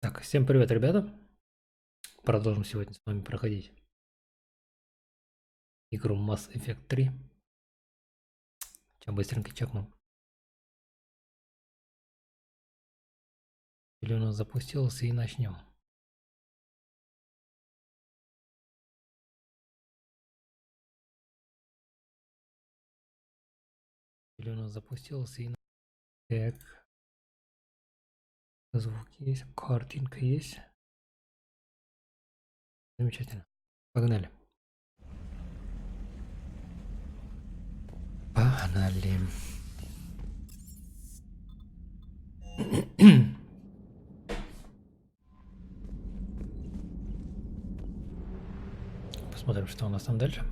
Так, всем привет, ребята. Продолжим сегодня с вами проходить игру Mass Effect 3. Сейчас быстренько чекну. Или у нас запустился, и начнем. Или у нас запустился, и так. Звук есть, картинка есть. Замечательно. Погнали. Погнали. Посмотрим, что у нас там дальше.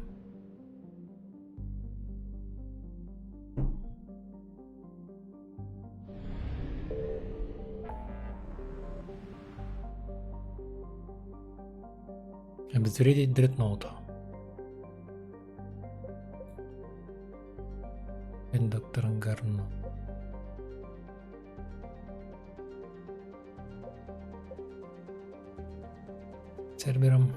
Обезвредить дредноута. Доктор Гарно. Сервером.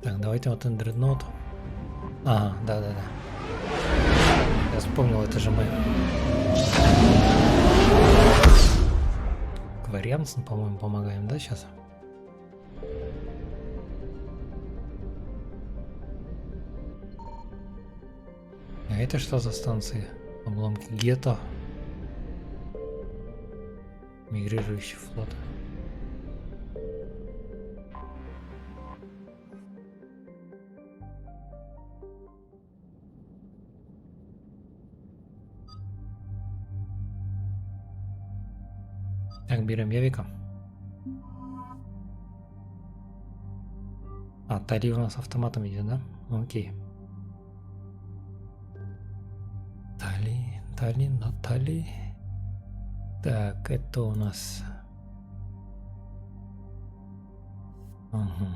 Так, давайте вот дредноут. Ага, да. Я вспомнил, это же мы. Кварианцам, по-моему, помогаем, да, сейчас? А это что за станции? Обломки гетто. Мигрирующий флот. Так, берем Явика. А, Тали у нас автоматом идет, да? Окей. Натали. Так, это у нас... Угу.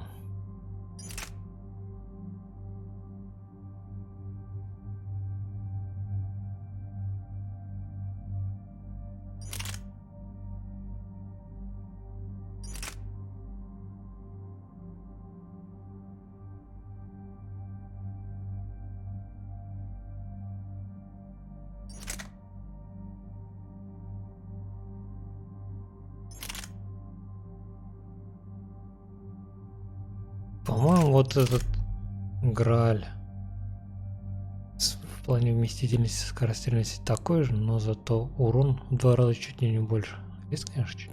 По-моему, вот этот Грааль в плане вместительности, скорострельности такой же, но зато урон в 2 раза чуть ли не больше. Есть, конечно, чуть.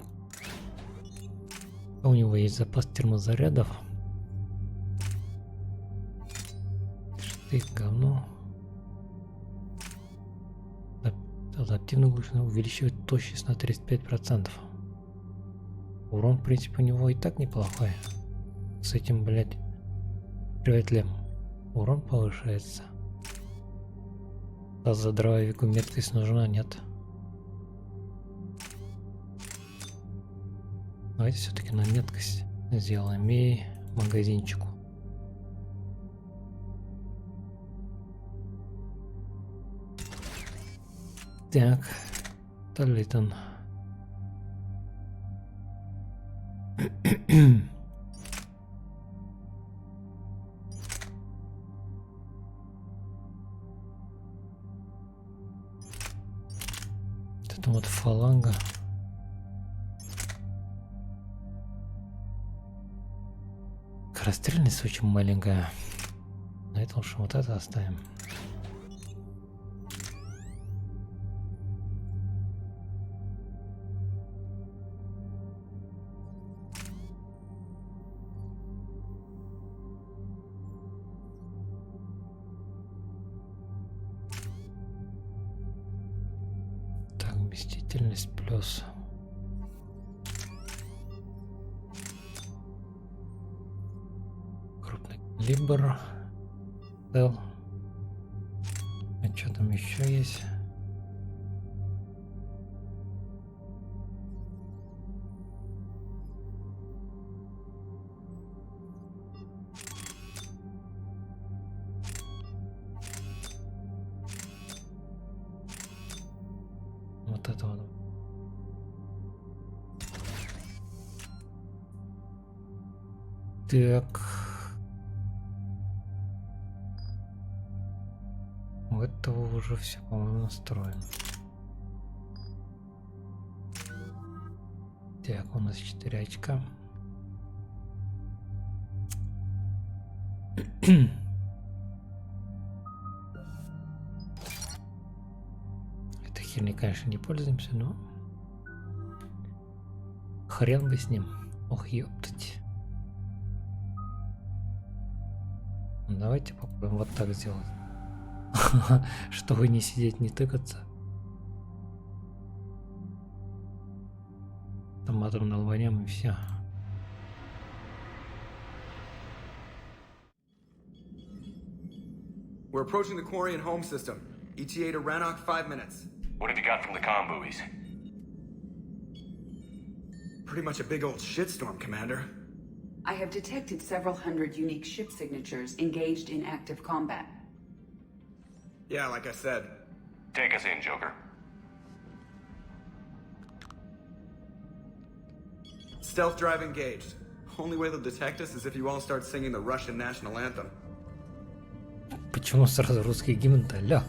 У него есть запас термозарядов. Штык, говно. Адаптивно увеличивает точность на 35%. Урон, в принципе, у него и так неплохой. С этим, блядь, привет, урон повышается. А за дрововику меткость нужна, нет? Давайте все-таки на меткость сделаем и магазинчику. Так, Талитон. Это вот фаланга. Скорострельность очень маленькая. На это лучше вот это оставим. Так, вместительность плюс. Либер. А что там еще есть? Вот это вот. Так. У этого уже все, по-моему, настроено. Так, у нас 4 очка. Этой херней, конечно, не пользуемся, но хрен бы с ним. Ох, ёптать. Давайте попробуем вот так сделать. Чтобы не сидеть, не тыкаться. Томатом налванем и все. We're approaching the quarry and home system. ETA to Rannoch, 5 minutes. What have you got from the comm buoys? Pretty much a big old shitstorm, Commander. I have detected several hundred unique ship signatures engaged in active combat. Yeah, like I said. Take us in, Joker. Stealth drive engaged. Only way they'll detect us is if you all start singing the Russian national anthem. Почему сразу русский гимн-то? Ля.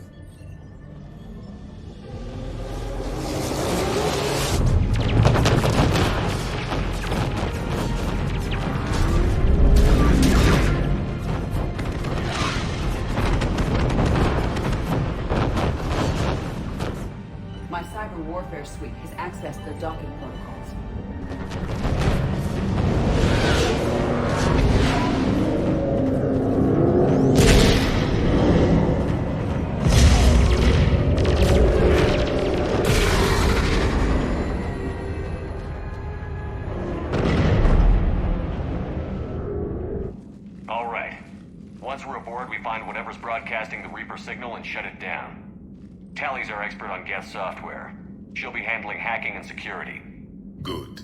My cyber warfare suite has accessed their docking protocols. All right. Once we're aboard, we find whatever's broadcasting the Reaper signal and shut it down. Tally's our expert on Geth software. She'll be handling hacking and security. Good.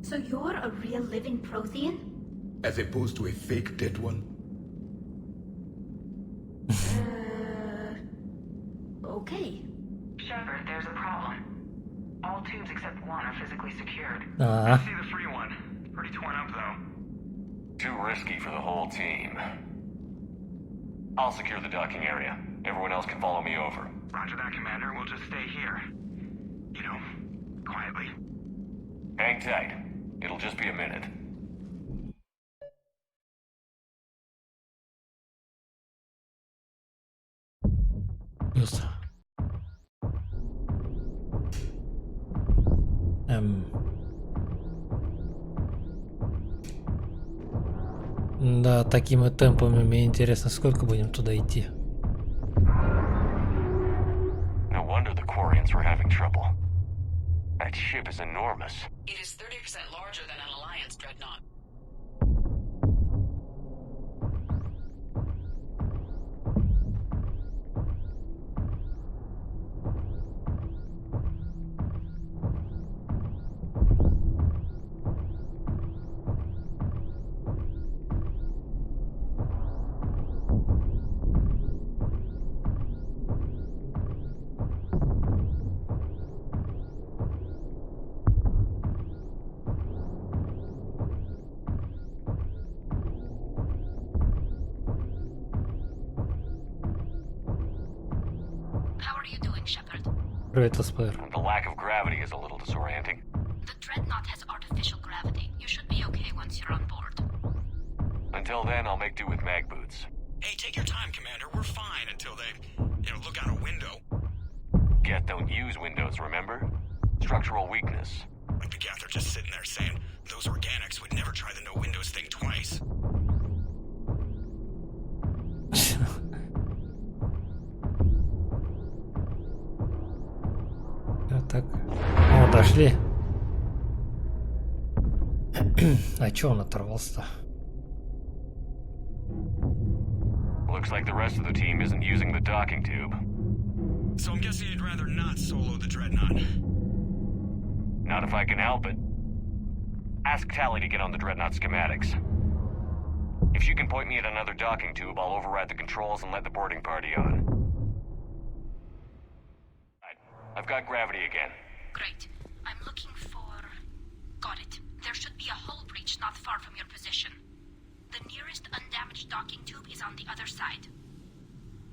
So you're a real living Prothean? As opposed to a fake dead one? Okay. Shepard, there's a problem. All tubes except one are physically secured. Ah. See the free one. Pretty torn up, though. Too risky for the whole team. I'll secure the docking area. Everyone else can follow me over. Roger that, Commander. We'll just stay here. You know, quietly. Hang tight. It'll just be a minute. Плюс. Да, такими темпами мне интересно, сколько будем туда идти. No wonder the Quarians were having trouble. That ship is enormous. It is 30% larger than an Alliance dreadnought. Shepard. Привет, Аспер. The lack of gravity is a little disorienting. The dreadnought has artificial gravity. You should be okay once you're on board. Until then, I'll make do with mag boots. Hey, take your time, Commander. We're fine until they, look out a window. Geth don't use windows, remember? Structural weakness. Like the Geth are just sitting there saying, those organics would never try the no windows thing twice. Так. О, дошли. А чё он оторвался-то? Looks like the rest of the team isn't using the docking tube. So I'm guessing you'd rather not solo the dreadnought. Not if I can help it. Ask Tally to get on the dreadnought schematics. If she can point me at another docking tube, I'll override the controls and let the boarding party on. I've got gravity again. Great. I'm looking for... Got it. There should be a hull breach not far from your position. The nearest undamaged docking tube is on the other side.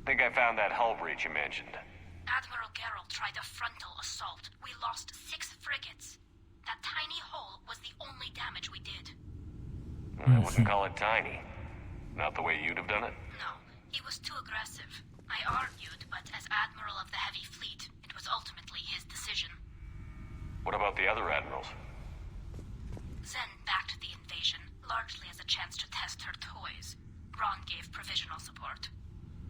Think I found that hull breach you mentioned. Admiral Geralt tried a frontal assault. We lost 6 frigates. That tiny hole was the only damage we did. I wouldn't call it tiny. Not the way you'd have done it? No, he was too aggressive. I argued, but as Admiral of the Heavy Fleet, it was ultimately his decision. What about the other admirals? Zen backed the invasion, largely as a chance to test her toys. Ron gave provisional support.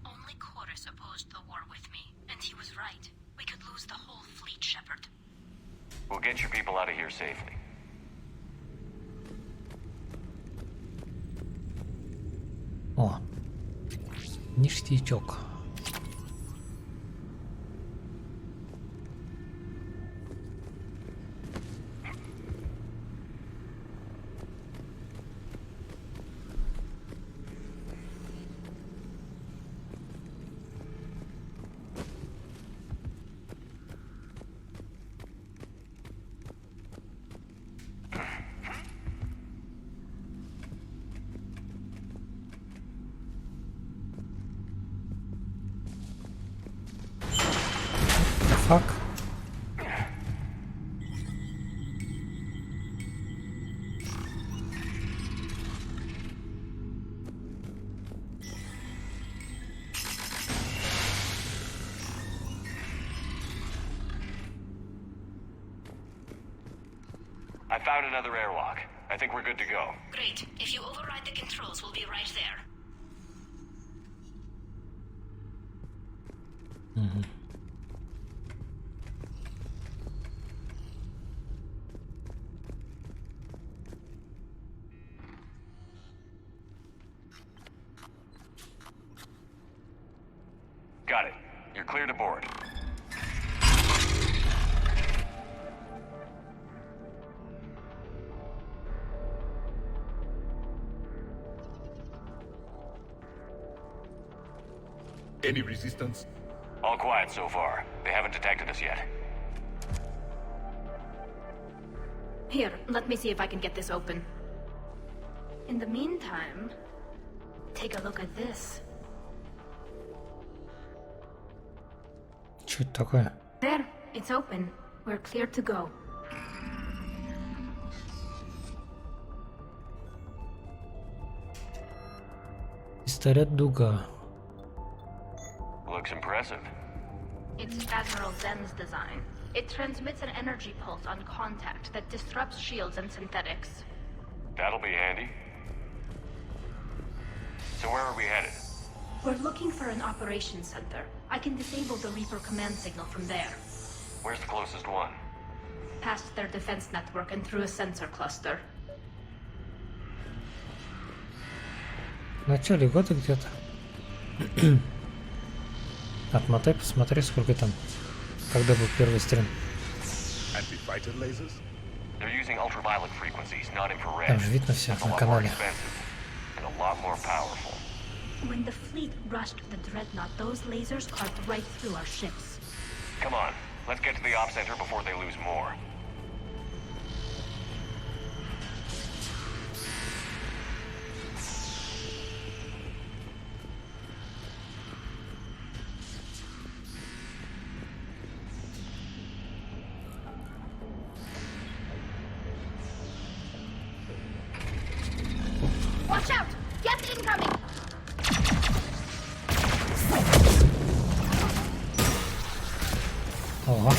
Only Chorus opposed the war with me, and he was right. We could lose the whole fleet, Shepard. We'll get your people out of here safely. О, ништячок. Fuck. I found another airlock. I think we're good to go. Great. If you override the controls, we'll be right there. Got it. You're clear to board. Any resistance? All quiet so far. They haven't detected us yet. Here, let me see if I can get this open. In the meantime, take a look at this. Что это такое? There, it's open. We're clear to go. Пистолет дуга. Looks impressive. It's Admiral Zen's design. It transmits an energy pulse on contact that disrupts shields and synthetics. That'll be handy. So where are we headed? We're looking for an operations center. I can disable the Reaper command signal from there. Where's the closest one? Past their defense network and through a sensor cluster. В начале года где-то. Отмотай, посмотри, сколько там. Когда был первый стрим. Anti-fighter lasers? They're using ultraviolet frequencies, not infrared. Там же видно все That's a на lot more канале. expensive and a lot more powerful. When the fleet rushed the Dreadnought, those lasers carved right through our ships. Come on, let's get to the op center before they lose more. Watch out! Gas incoming! Ого.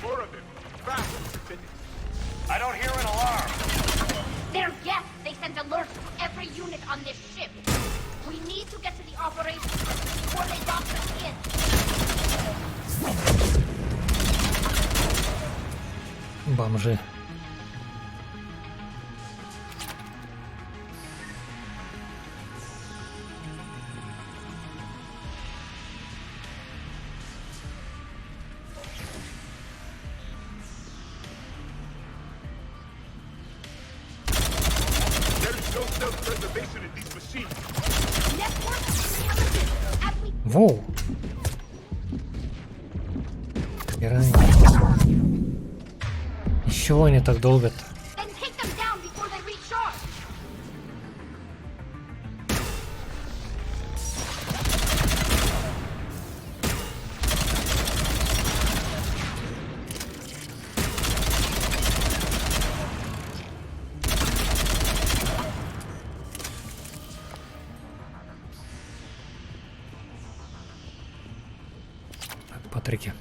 More of them. Fast. I don't hear an alarm. They're guests! They sent alerts to every unit on this ship. We need to get to the operations center before they dock us in. Бомжи. There is no self-preservation in these machines. Воу! Ничего они так долбят. Then take them down before they reach shore. Так, по треке.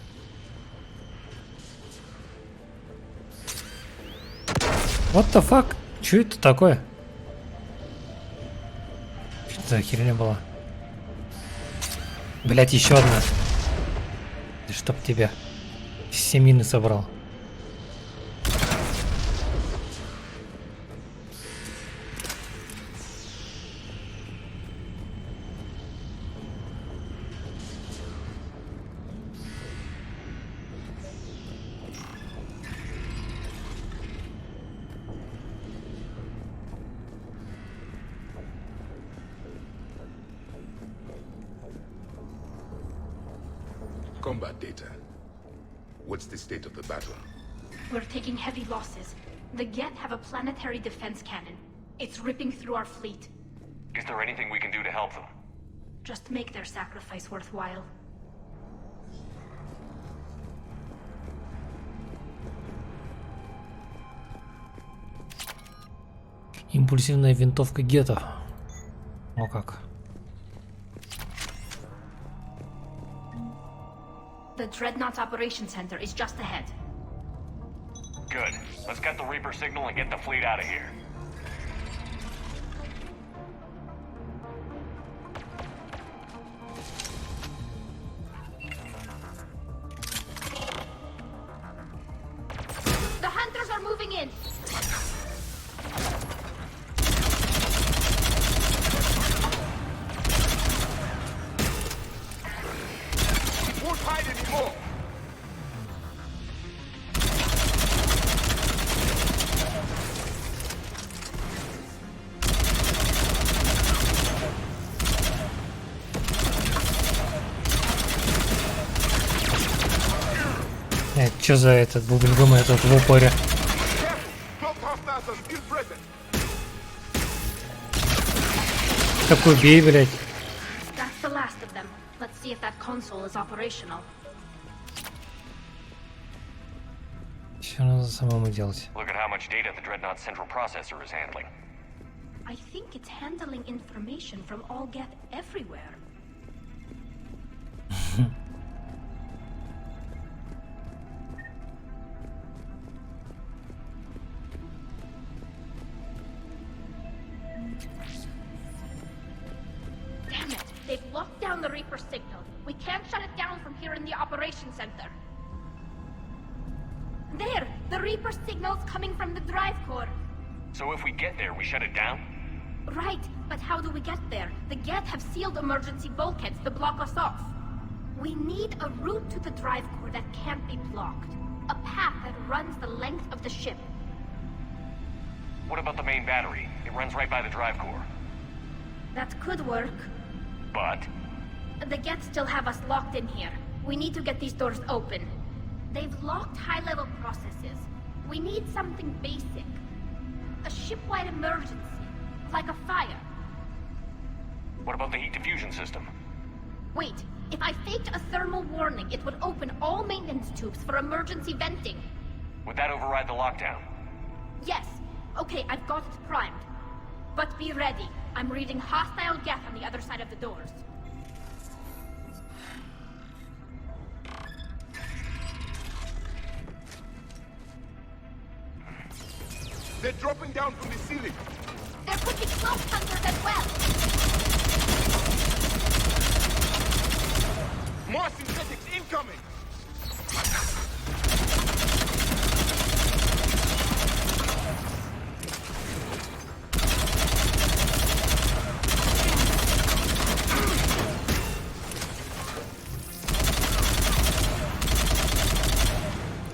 What the fuck? Чё это такое? Что за херня была? Блять, еще одна. Да чтоб тебя. Все мины собрал. Combat data. What's the state of the battle? We're taking heavy losses. The Geth have a planetary defense cannon. It's ripping through our fleet. Is there anything we can do to help them? Just make their sacrifice worthwhile. Импульсивная винтовка Гетто. О как. The Dreadnought's operation center is just ahead. Good. Let's cut the Reaper signal and get the fleet out of here. The hunters are moving in. Won't hide anymore! Чё за этот бубльгум этот в упоре? Cloak hostiles are still present. Такой бей, блядь. That's the last of them. Let's see if that console is operational. Что надо самому делать? Look at how much data the Dreadnought's central processor is handling. I think it's handling information from all Geth everywhere. Damn it! They've locked down the Reaper signal. We can't shut it down from here in the operation center. There! The Reaper signal's coming from the drive core. So if we get there, we shut it down? Right, but how do we get there? The Geth have sealed emergency bulkheads to block us off. We need a route to the drive core that can't be blocked. A path that runs the length of the ship. What about the main battery? It runs right by the drive core. That could work. But The Geth still have us locked in here. We need to get these doors open. They've locked high-level processes. We need something basic. A ship-wide emergency. Like a fire. what about the heat diffusion system? Wait, if I faked a thermal warning, it would open all maintenance tubes for emergency venting. Would that override the lockdown? Yes. Okay, I've got it primed. But be ready. I'm reading hostile Geth on the other side of the doors. They're dropping down from the ceiling. There could be close hunters as well. More synthetics incoming.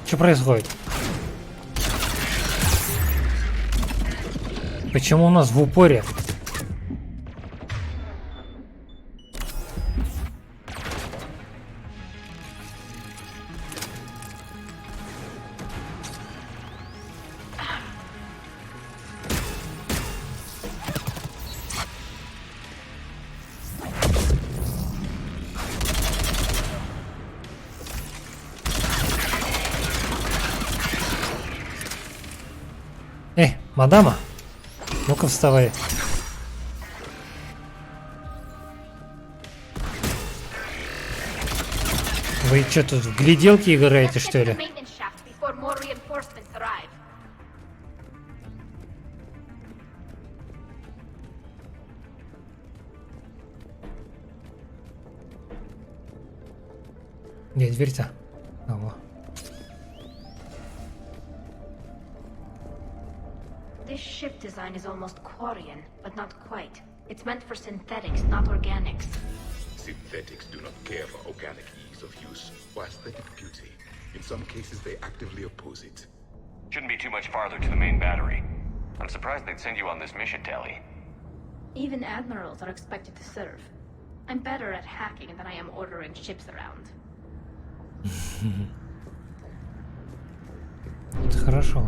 Что происходит? Почему у нас в упоре? Мадама, ну-ка вставай. Вы что тут в гляделки играете, что ли? Где дверь-то? Ого. This ship design is almost Quarian, but not quite. It's meant for synthetics, not organics. Synthetics do not care for organic ease of use or aesthetic beauty. In some cases, they actively oppose it. Shouldn't be too much farther to the main battery. I'm surprised they'd send you on this mission, Tally. Even admirals are expected to serve. I'm better at hacking than I am ordering ships around. Это хорошо.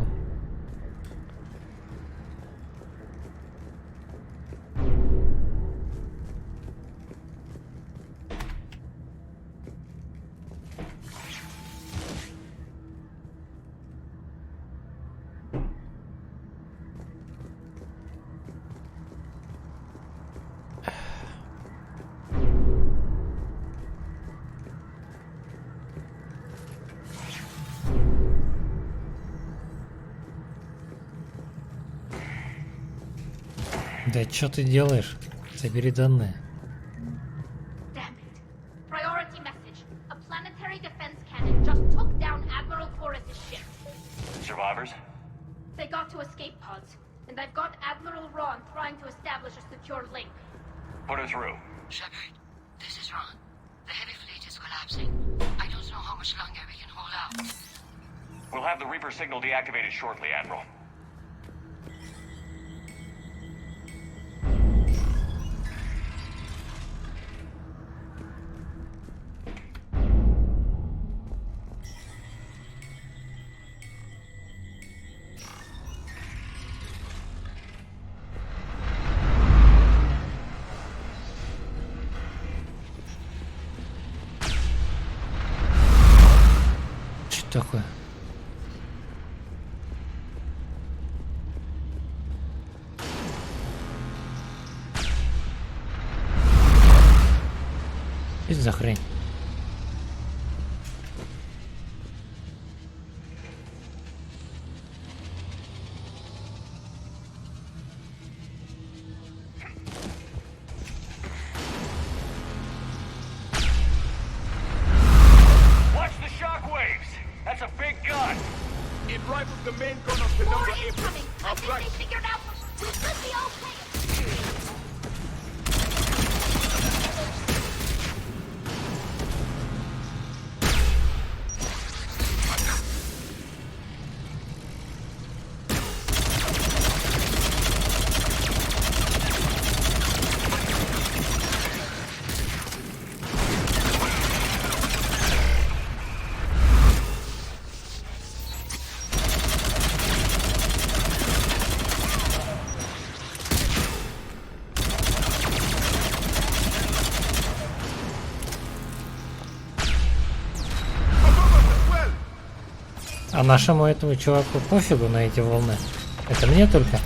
Да что ты делаешь? Собери данные. Damn it. Priority message. A planetary defense cannon just took down Admiral Chorus's ship. Survivors? They got to escape pods, and I've got Admiral Ron trying to establish a secure link. Put her through. Shepard, this is Ron. The heavy fleet is collapsing. I don't know how much longer we can hold out. We'll have the Reaper signal deactivated shortly, Admiral. Что такое? Что это за хрень? Watch the shockwaves! That's a big gun! It rivals the main gun of the More number incoming! I Our think black they figured out we could be okay! А нашему этому чуваку пофигу на эти волны. Это мне только.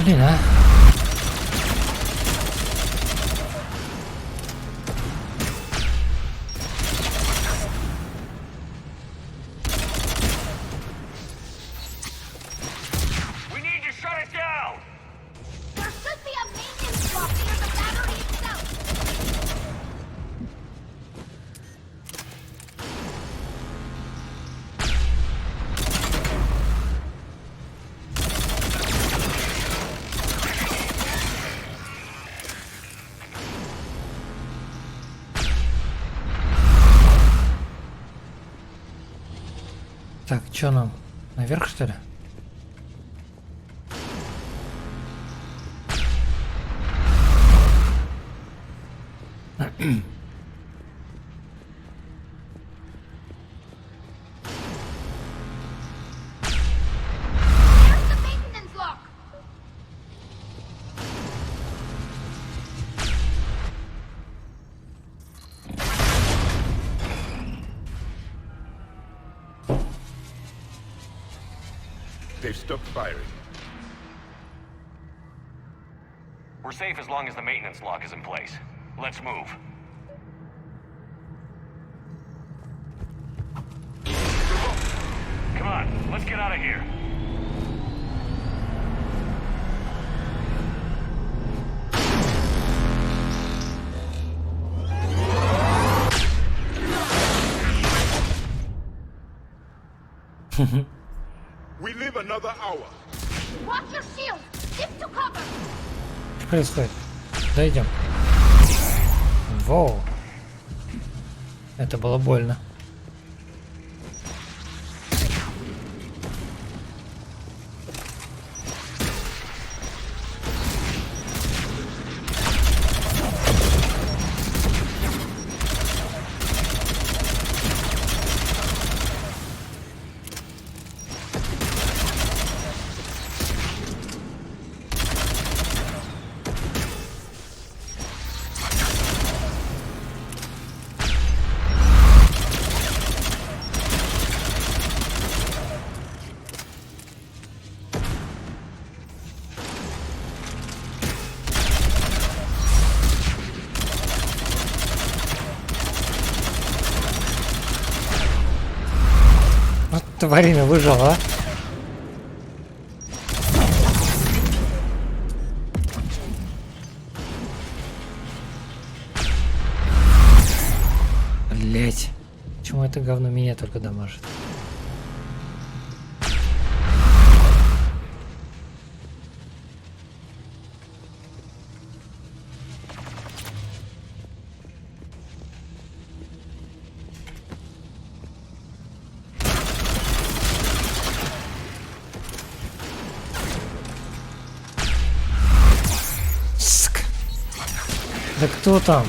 Блин, а? We need to shut it down! There should be a maintenance block near the battery itself! Так, что нам? Наверх, что ли? Where's the maintenance lock? They've stopped firing. We're safe as long as the maintenance lock is in place. Let's move. Come on, let's get out of here. We live another hour. Watch your shield! Stick to cover! Что происходит? Дойдем. Воу. Это было больно. Тварина выжила, а? Блять. Почему это говно меня только дамажит? Да кто там?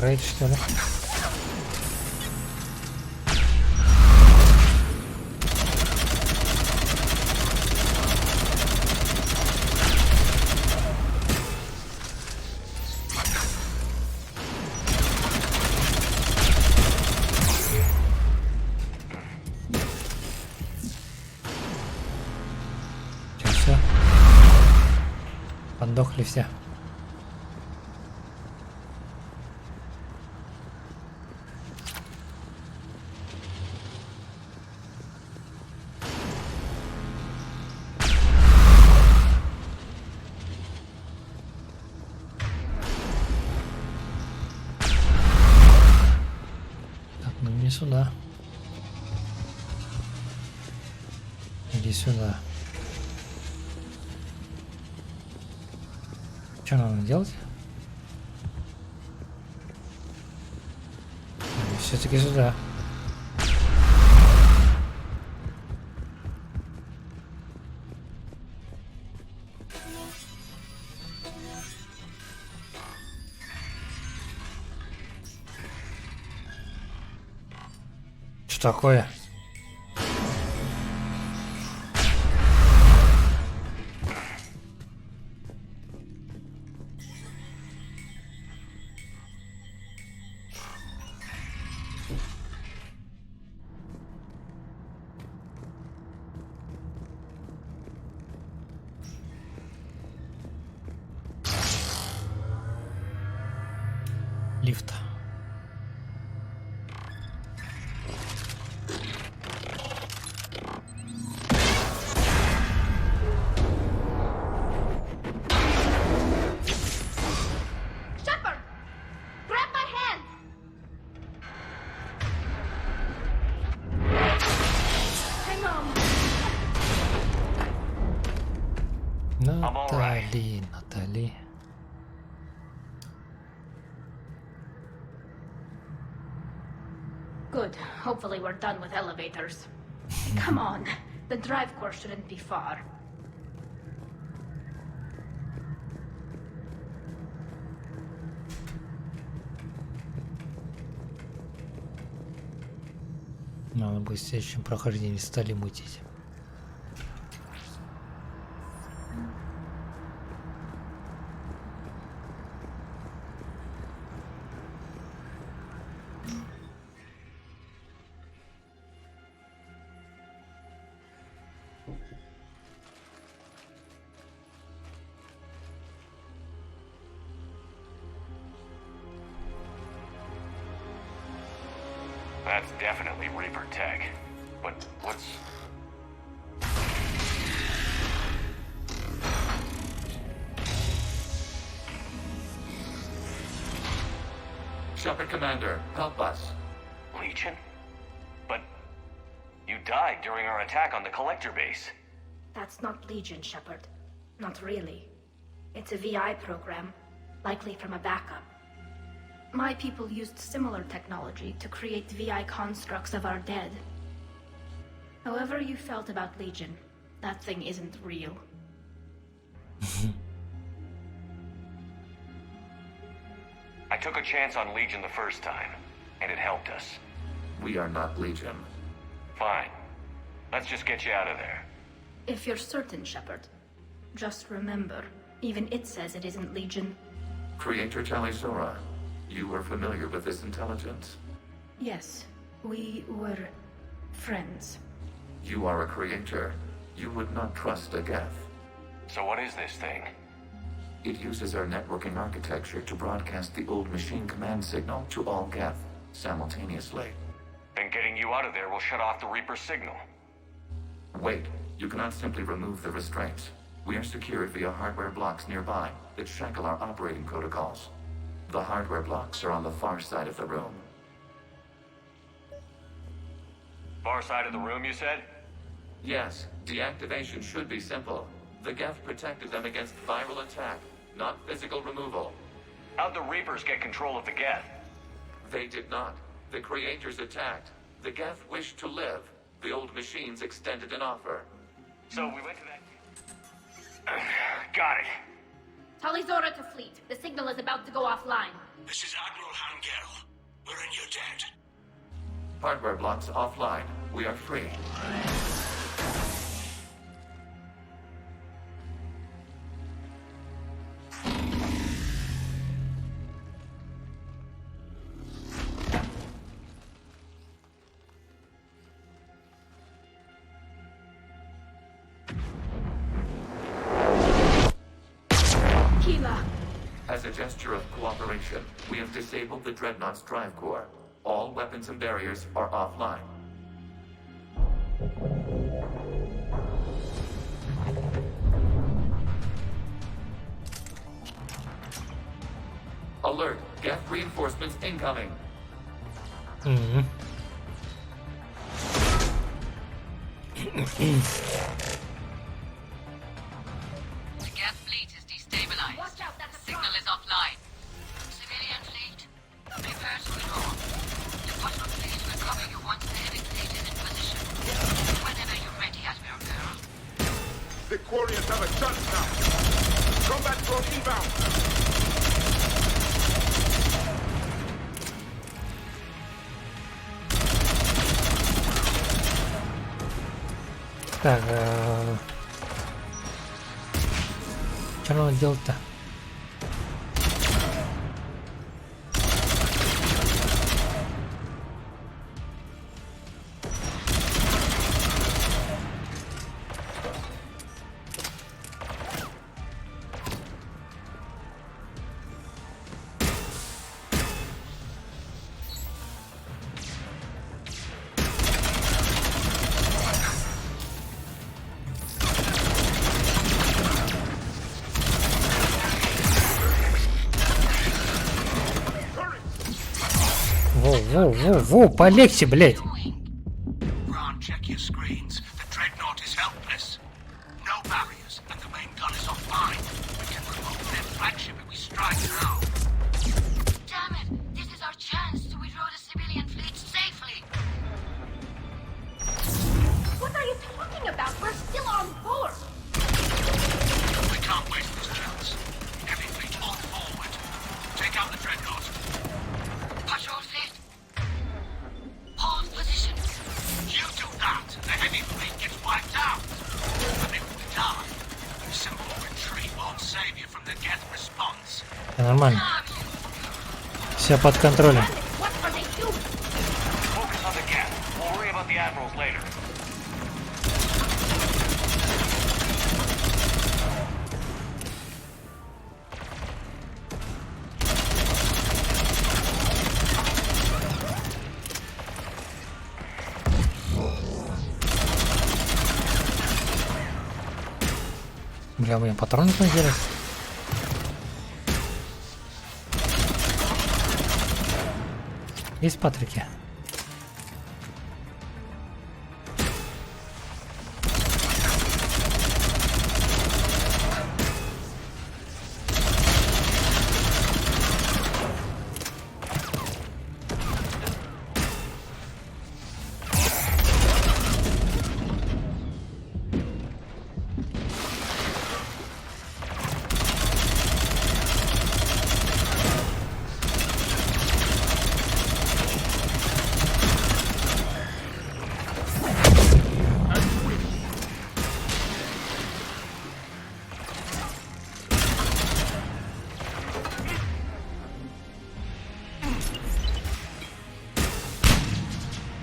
Рейд, что ли? Все. Подохли все. Сюда. Иди сюда. Что надо делать? Все-таки сюда. Что такое? лифта. Shepard! Grab my hand! Hang on. Натали. Good. Hopefully we're done with elevators. Come on. The drive core shouldn't be far. Надо будет в следующем прохождении стали мутить. That's definitely Reaper tech. But what's... Shepard Commander, help us. Legion? But you died during our attack on the collector base. That's not Legion, Shepard. Not really. It's a VI program, likely from a backup. My people used similar technology to create VI constructs of our dead. However you felt about Legion, that thing isn't real. I took a chance on Legion the first time, and it helped us. We are not Legion. Fine. Let's just get you out of there. If you're certain, Shepard, just remember, even it says it isn't Legion. Creator Talisora, you were familiar with this intelligence? Yes, we were friends. You are a creator. You would not trust a Geth. So what is this thing? It uses our networking architecture to broadcast the old machine command signal to all Geth simultaneously. Then getting you out of there will shut off the Reaper signal. Wait, you cannot simply remove the restraints. We are secured via hardware blocks nearby that shackle our operating protocols. The hardware blocks are on the far side of the room. Far side of the room, you said? Yes, deactivation should be simple. The Geth protected them against viral attack, not physical removal. How'd the Reapers get control of the Geth? They did not. The creators attacked. The Geth wished to live. The old machines extended an offer. So we went to that... Got it. Talizora to fleet. The signal is about to go offline. This is Admiral Hangel. We're in your debt. Hardware blocks offline. We are free. As a gesture of cooperation, we have disabled the Dreadnought's drive core. All weapons and barriers are offline. Alert! Geth reinforcements incoming! The Geth fleet is destabilized. Watch out, that's a Signal is offline. Civilian fleet, prepare to withdraw. The bottom fleet will cover you once the heavy fleet is in position. Whenever you're ready, Admiral Girl. The Quarians have a chance now. Combat drone inbound. Так, что надо делать-то? Во, полегче, блядь. Ron, check your screens. The dreadnought is helpless. No barriers, and the main gun is offline. We can remove their flagship if we strike now. Damn it! This is our chance to withdraw the civilian fleet safely. What are you talking about? We're still on board. We can't waste this chance. Heavy fleet on forward. Take out the dreadnought. Patrol fleet. Hold position. You do that, the heavy fleet gets wiped out. And if we die, simple retreat won't save you from the death response. Нормально. Все под контролем. What are they doing? Focus on the cat. We'll worry about the admirals later. Бля, у меня патроны кончились. Есть патрики?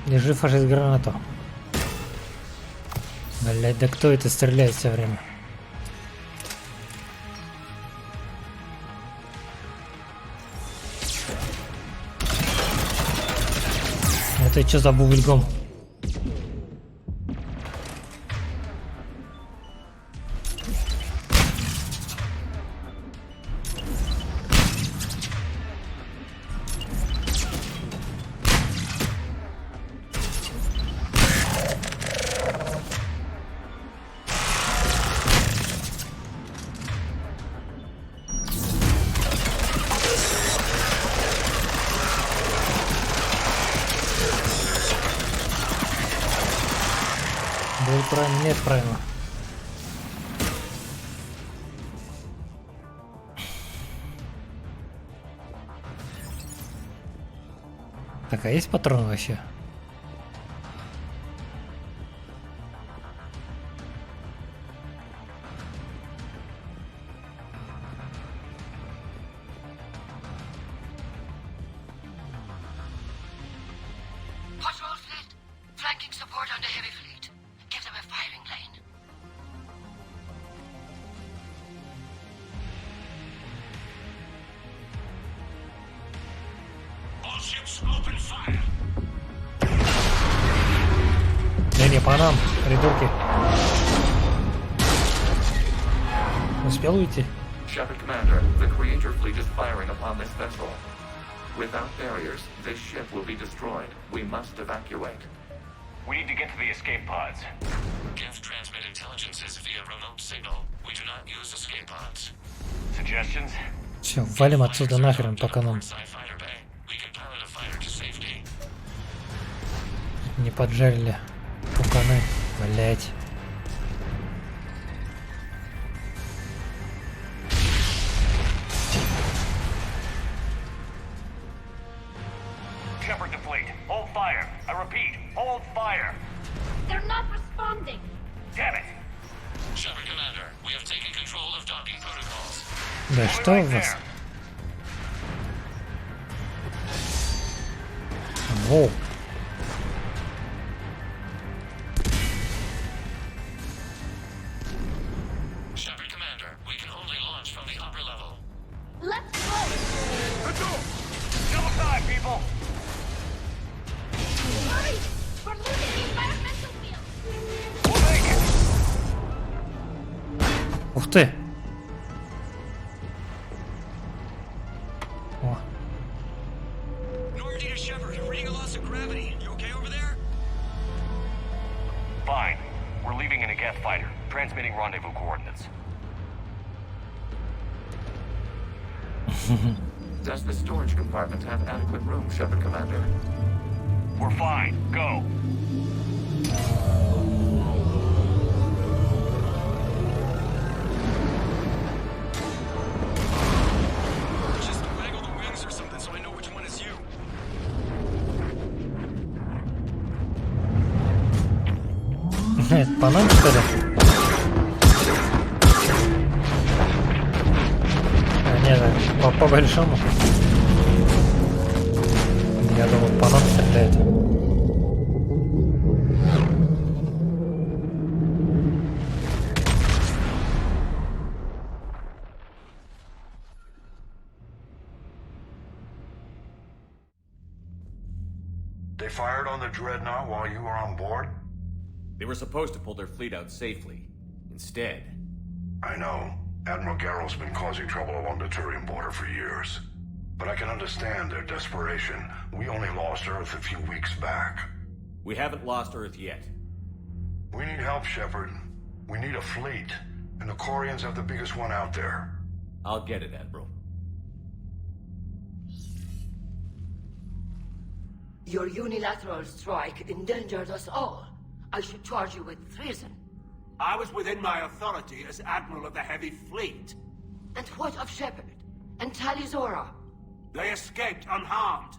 Держи фашист гранату. Блять, да кто это стреляет все время? Это что за бубльгом? Будет правильно, нет, правильно. Так, а есть патроны вообще? Patrol fleet. Flanking support on the heavy fleet. Give them a firing lane. All ships open fire. Не, по нам, придурки. Успел уйти? Shepard Commander, the Creator fleet is firing upon this vessel. Without barriers, this ship will be destroyed. We must evacuate. We need to get to the escape pods. Geth transmit intelligences via remote signal. We do not use escape pods. Suggestions? Все, валим отсюда нахрен, пока нам не поджарили пуканы, блять. Shepard to fleet. Hold fire. I repeat, hold fire. They're not responding. Damn it. Shepard Commander, we have taken control of docking protocols. Да что у вас? Воу. Shepard Commander, we can only launch from the upper level. Let's go. Double time, people. Hurry! We're losing the environmental field. We'll make it. Ух ты. О. Normandy to Shepard, reading rendezvous coordinates. Does the storage compartment have adequate room, Shepard Commander? We're fine. Go. Just waggle the wings or something so I know which one is you. Это панель, что ли? А, нет, по большому. Я думал, по нам стреляет. They fired on the dreadnought while you were on board? They were supposed to pull their fleet out safely. Instead. I know. Admiral Garrow's been causing trouble along the Turian border for years. But I can understand their desperation. We only lost Earth a few weeks back. We haven't lost Earth yet. We need help, Shepard. We need a fleet. And the Corians have the biggest one out there. I'll get it, Admiral. Your unilateral strike endangered us all. I should charge you with treason. I was within my authority as Admiral of the Heavy Fleet. And what of Shepard and Talizora? They escaped unharmed.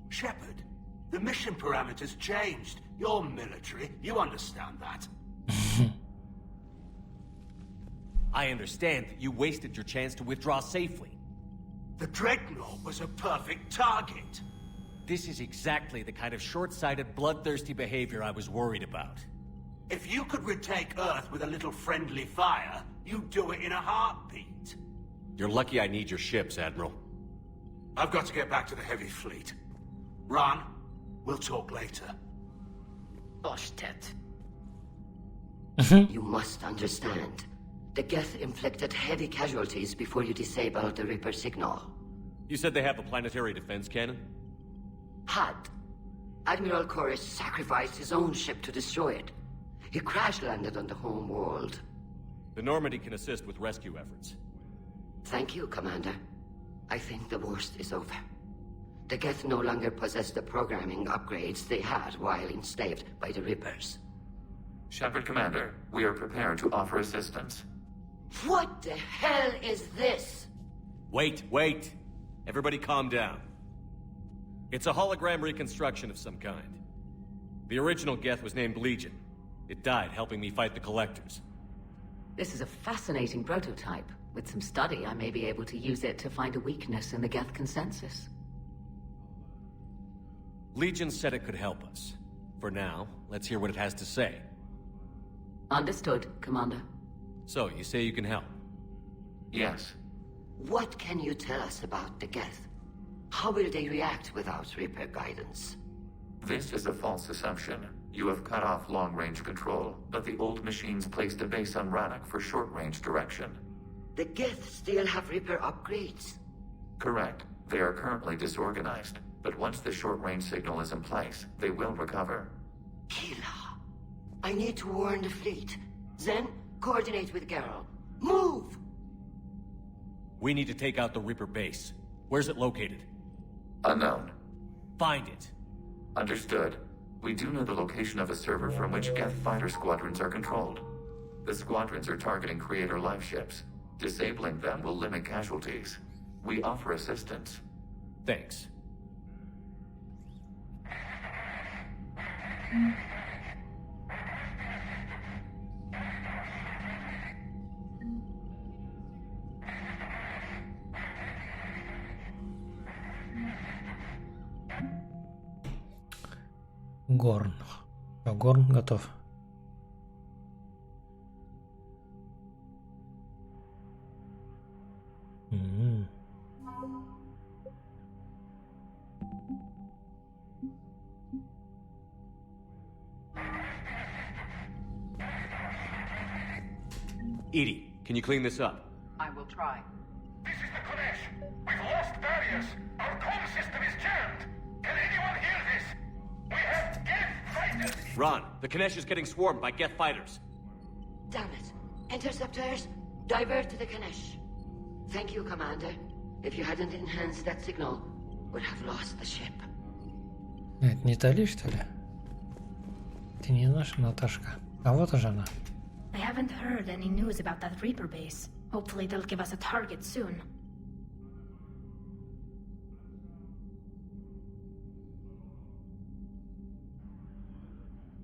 Shepard, the mission parameters changed. You're military, you understand that. I understand that you wasted your chance to withdraw safely. The Dreadnought was a perfect target. This is exactly the kind of short-sighted, bloodthirsty behavior I was worried about. If you could retake Earth with a little friendly fire, you'd do it in a heartbeat. You're lucky I need your ships, Admiral. I've got to get back to the Heavy Fleet. Ron, we'll talk later. Oshtet. You must understand. The Geth inflicted heavy casualties before you disabled the Reaper signal. You said they have a planetary defense cannon? Had. Admiral Koris sacrificed his own ship to destroy it. He crash-landed on the home world. The Normandy can assist with rescue efforts. Thank you, Commander. I think the worst is over. The Geth no longer possess the programming upgrades they had while enslaved by the Reapers. Shepard Commander, we are prepared to offer assistance. What the hell is this? Wait. Everybody calm down. It's a hologram reconstruction of some kind. The original Geth was named Legion. It died helping me fight the Collectors. This is a fascinating prototype. With some study, I may be able to use it to find a weakness in the Geth consensus. Legion said it could help us. For now, let's hear what it has to say. Understood, Commander. So, you say you can help? Yes. What can you tell us about the Geth? How will they react without Reaper guidance? This is a false assumption. You have cut off long-range control, but the old machines placed a base on Rannoch for short-range direction. The Geth still have Reaper upgrades? Correct. They are currently disorganized, but once the short-range signal is in place, they will recover. Kila, I need to warn the fleet. Then, coordinate with Garrow. Move! We need to take out the Reaper base. Where's it located? Unknown. Find it. Understood. We do know the location of a server from which Geth fighter squadrons are controlled. The squadrons are targeting Creator live ships. Disabling them will limit casualties. We offer assistance. Thanks. Горн. Горн готов. Edie, can you clean this up? I will try. This is the Konesh. We've lost barriers. Our comm system is jammed. Can anyone hear this? We have Geth fighters. Ron, the Kanesh is getting swarmed by Geth fighters. Damn it. Interceptors, divert to the Ganesh. Thank you, Commander. If you hadn't enhanced that signal, would have lost the ship. Это не Тали, что ли? Ты не наша Наташка. А вот уже она. I haven't heard any news about that Reaper base. Hopefully they'll give us a target soon.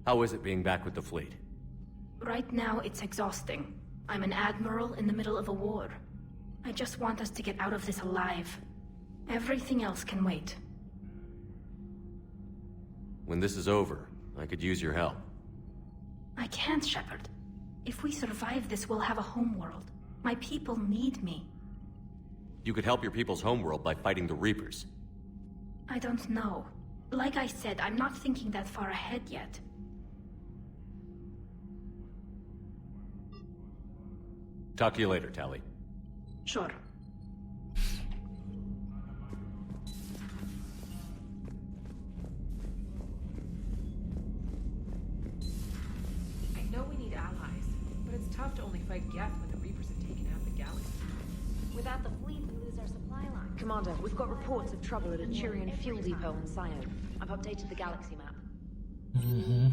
How is it being back with the fleet? Right now, it's exhausting. I'm an admiral in the middle of a war. I just want us to get out of this alive. Everything else can wait. When this is over, I could use your help. I can't, Shepard. If we survive this, we'll have a homeworld. My people need me. You could help your people's homeworld by fighting the Reapers. I don't know. Like I said, I'm not thinking that far ahead yet. Talk to you later, Tali. Sure. I know we need allies, but it's tough to only fight Geth when the Reapers have taken out the galaxy. Without the fleet, we lose our supply line. Commander, we've got reports of trouble at a Turian fuel depot on Scion. I've updated the galaxy map. Угу.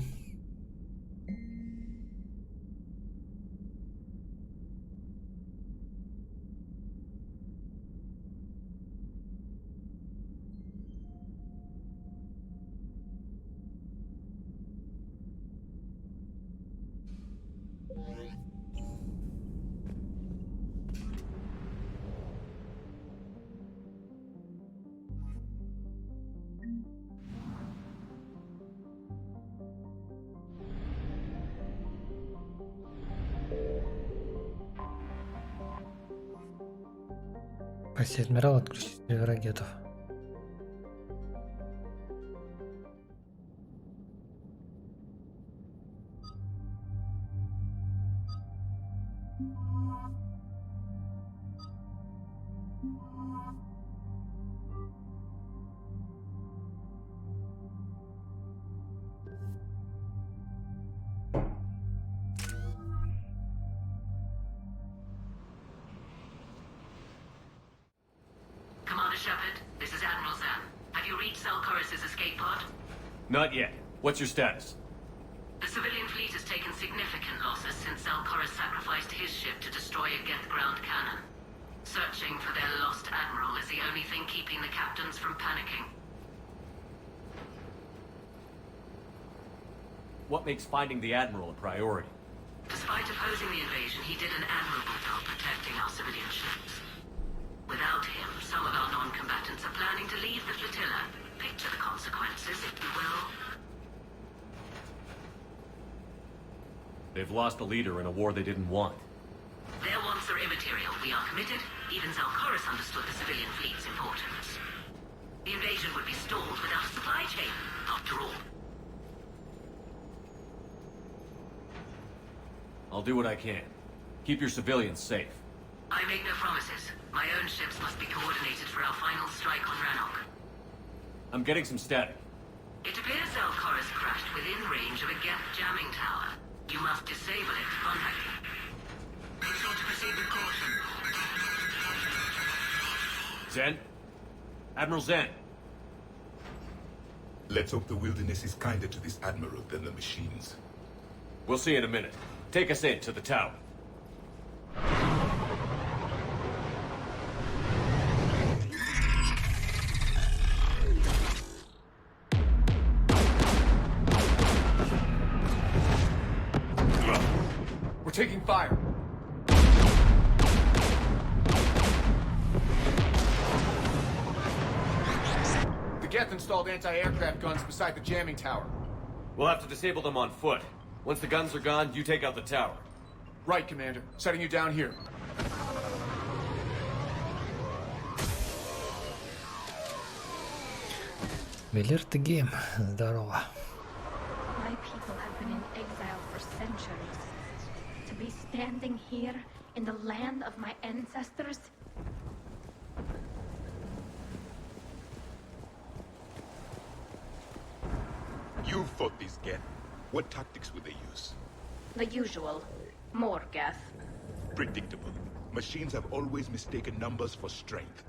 Спаси адмирал, отключить ракетов. Shepard, this is Admiral Zan. Have you reached Zelkorus' escape pod? Not yet. What's your status? The civilian fleet has taken significant losses since Zelkorus sacrificed his ship to destroy a Geth ground cannon. Searching for their lost admiral is the only thing keeping the captains from panicking. What makes finding the Admiral a priority? Despite opposing the invasion, he did an admirable job protecting our civilian ships. Without him, some of our non-combatants are planning to leave the flotilla. Picture the consequences, if you will. They've lost a leader in a war they didn't want. Their wants are immaterial. We are committed. Even Zelkorus understood the civilian fleet's importance. The invasion would be stalled without a supply chain, after all. I'll do what I can. Keep your civilians safe. I make no promises. My own ships must be coordinated for our final strike on Rannoch. I'm getting some static. It appears Zelkorus crashed within range of a Geth jamming tower. You must disable it to contact him. Make sure to proceed with caution. Zen? Admiral Zen? Let's hope the wilderness is kinder to this admiral than the machines. We'll see in a minute. Take us in to the tower. We're taking fire. The Geth installed anti-aircraft guns beside the jamming tower. We'll have to disable them on foot. Once the guns are gone, you take out the tower. Right, Commander. Setting you down here. Велер ты гейм. Здорово. My people have been in exile for centuries. To be standing here in the land of my ancestors. You fought these Geth. What tactics would they use? The usual. More, Gath. Predictable. Machines have always mistaken numbers for strength.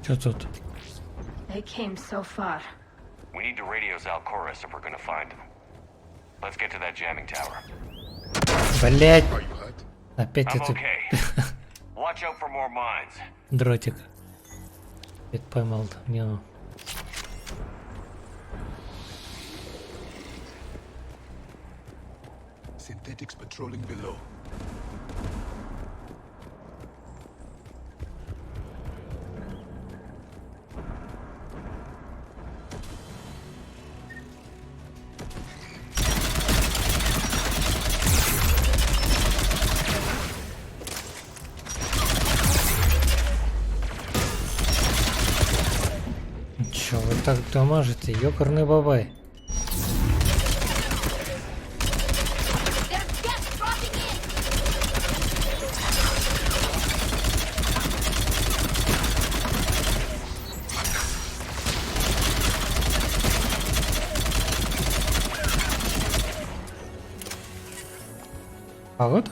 Что тут? They came so far. We need to radio Zal Chorus if we're gonna find him. Let's get to that jamming tower. Блять! Опять I'm это okay. Watch out for more mines. дротик. Это поймал не ну. Synthetics patrolling below. Чё вы так дамажите, ёкарный бабай? Погода?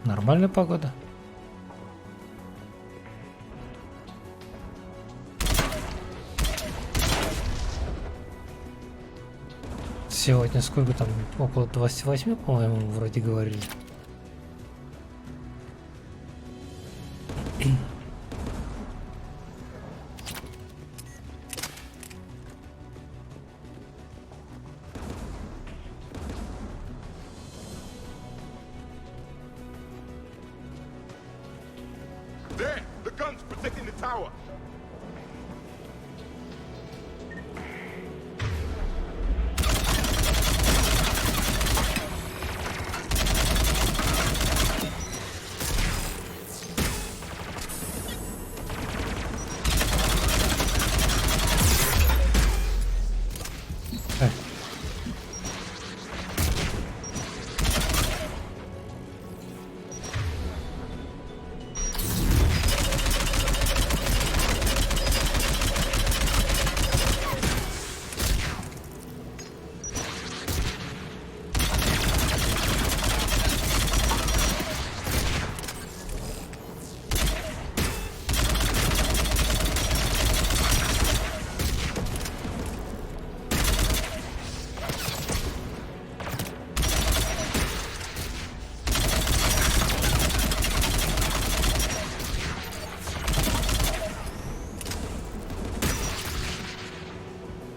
Нормальная погода. Сегодня сколько там? Около 28, по-моему, вроде говорили. There! The guns protecting the tower!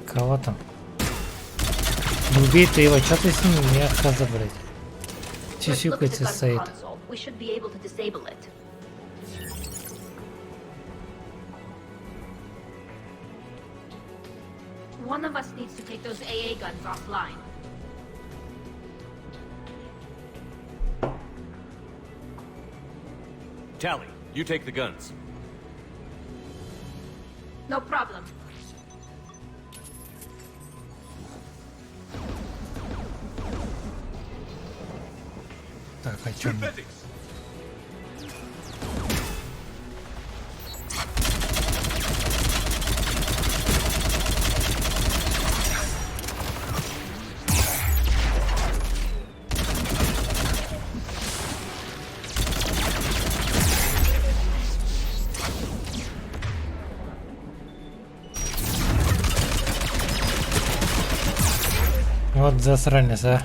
Кого там? Убей ты его, что ты с ним не отказа, блядь? Сисюкается стоит. We should be able to disable it. One of us needs to take those AA guns offline. Tally, you take the guns. No problem. Так, о чем? Вот засранец, а.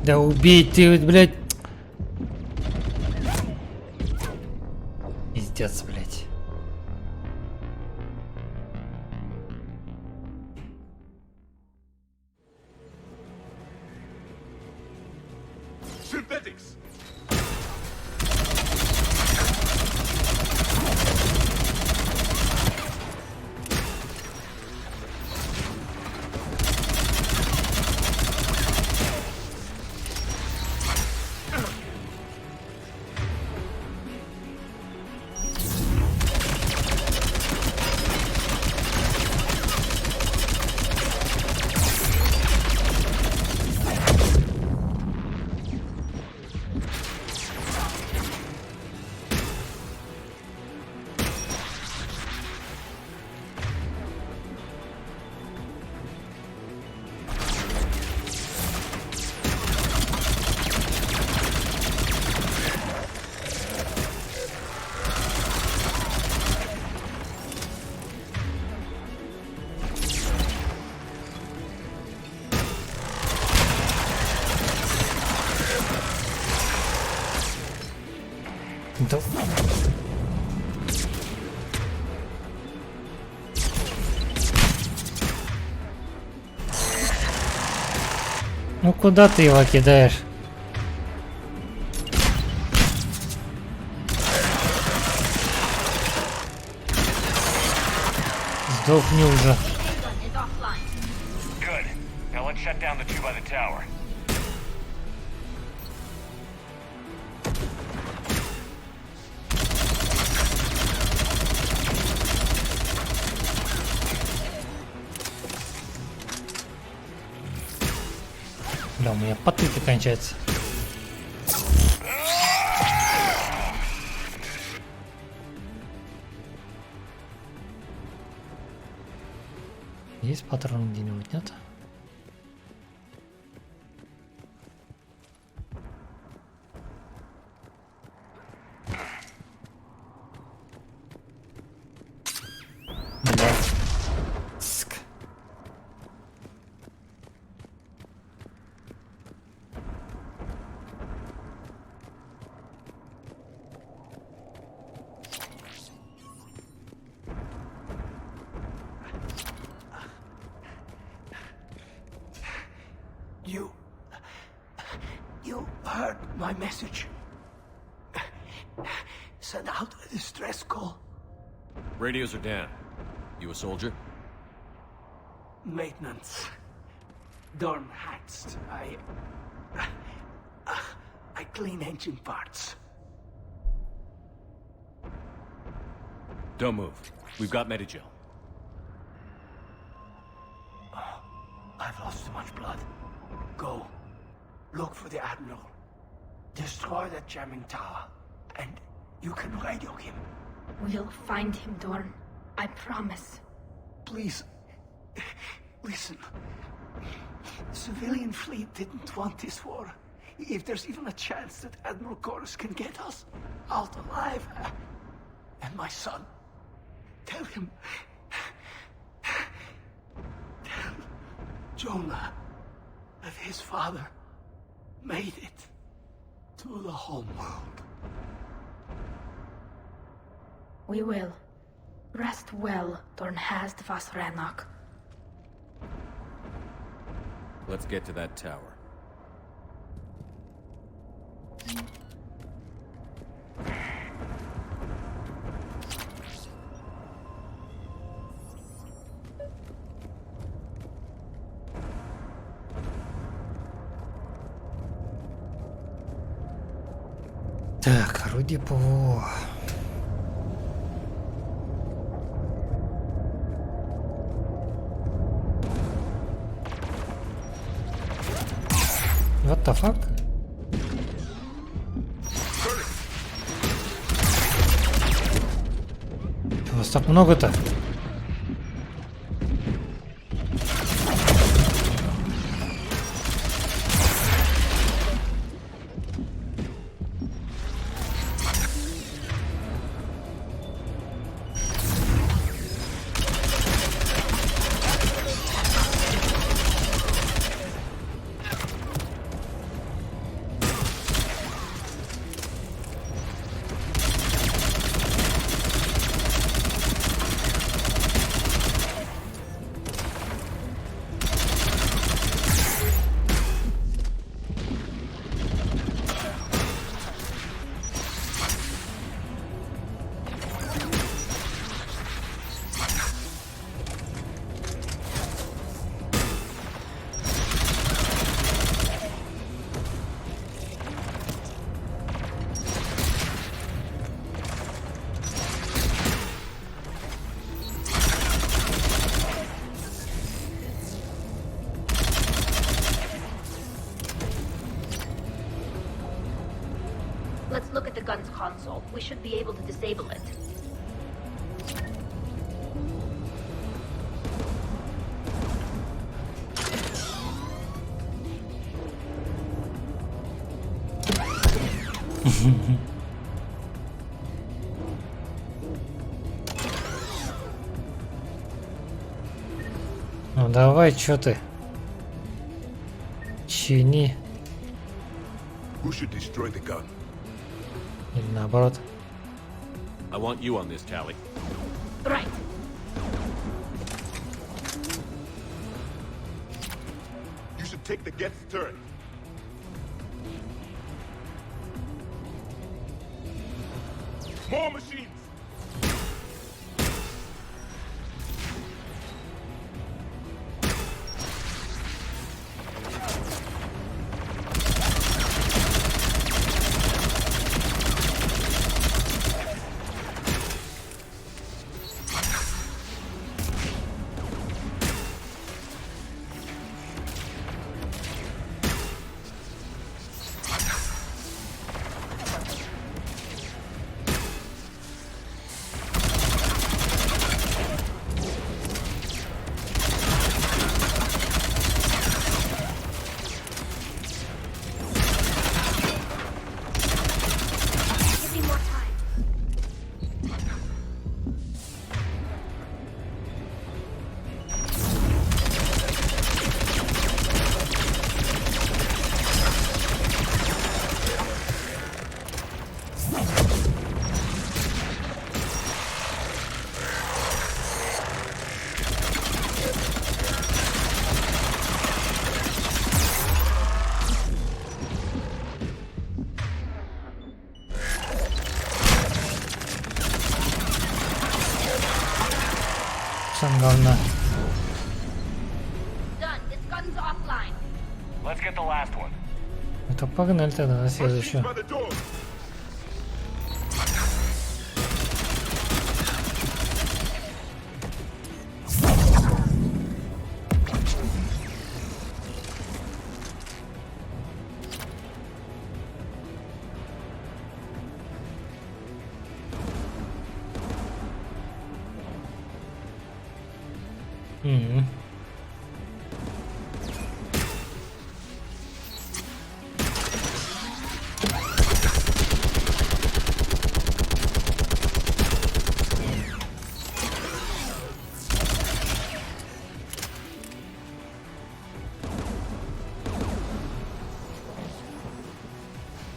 Да убей ты, блядь. Пиздец, блядь. Synthetics! Да. Ну куда ты его кидаешь? Сдохни уже. Good. Now let's shut down the two by the tower. Бля, у меня патыки кончаются. Есть патрон где-нибудь, нет? Блядь. Ск. You heard my message. Send out a distress call. Radios are down. You a soldier? Maintenance. Dorn hacks. I clean engine parts. Don't move. We've got Medigel. I've lost too much blood. Go. Look for the Admiral. Destroy that jamming tower. And you can radio him. We'll find him, Dorn. I promise. Please. Listen. The civilian fleet didn't want this war. If there's even a chance that Admiral Chorus can get us out alive. And my son. Tell him. Tell Jonah that his father made it to the home world. We will. Rest well, Dornhast vas Renok. Let's get to that tower. Так, орудие ПВО. What the fuck? Вас так много-то? gun's console. We should be able to disable it. Ну давай, чё ты? Чини. Who should destroy the gun? Или наоборот. I want you on this, Tally. Right. You should take the Geth's turret. More machines! Сам говна. Done. This gun's offline. Let's get the last one. Это погнали тогда на следующую. By the door!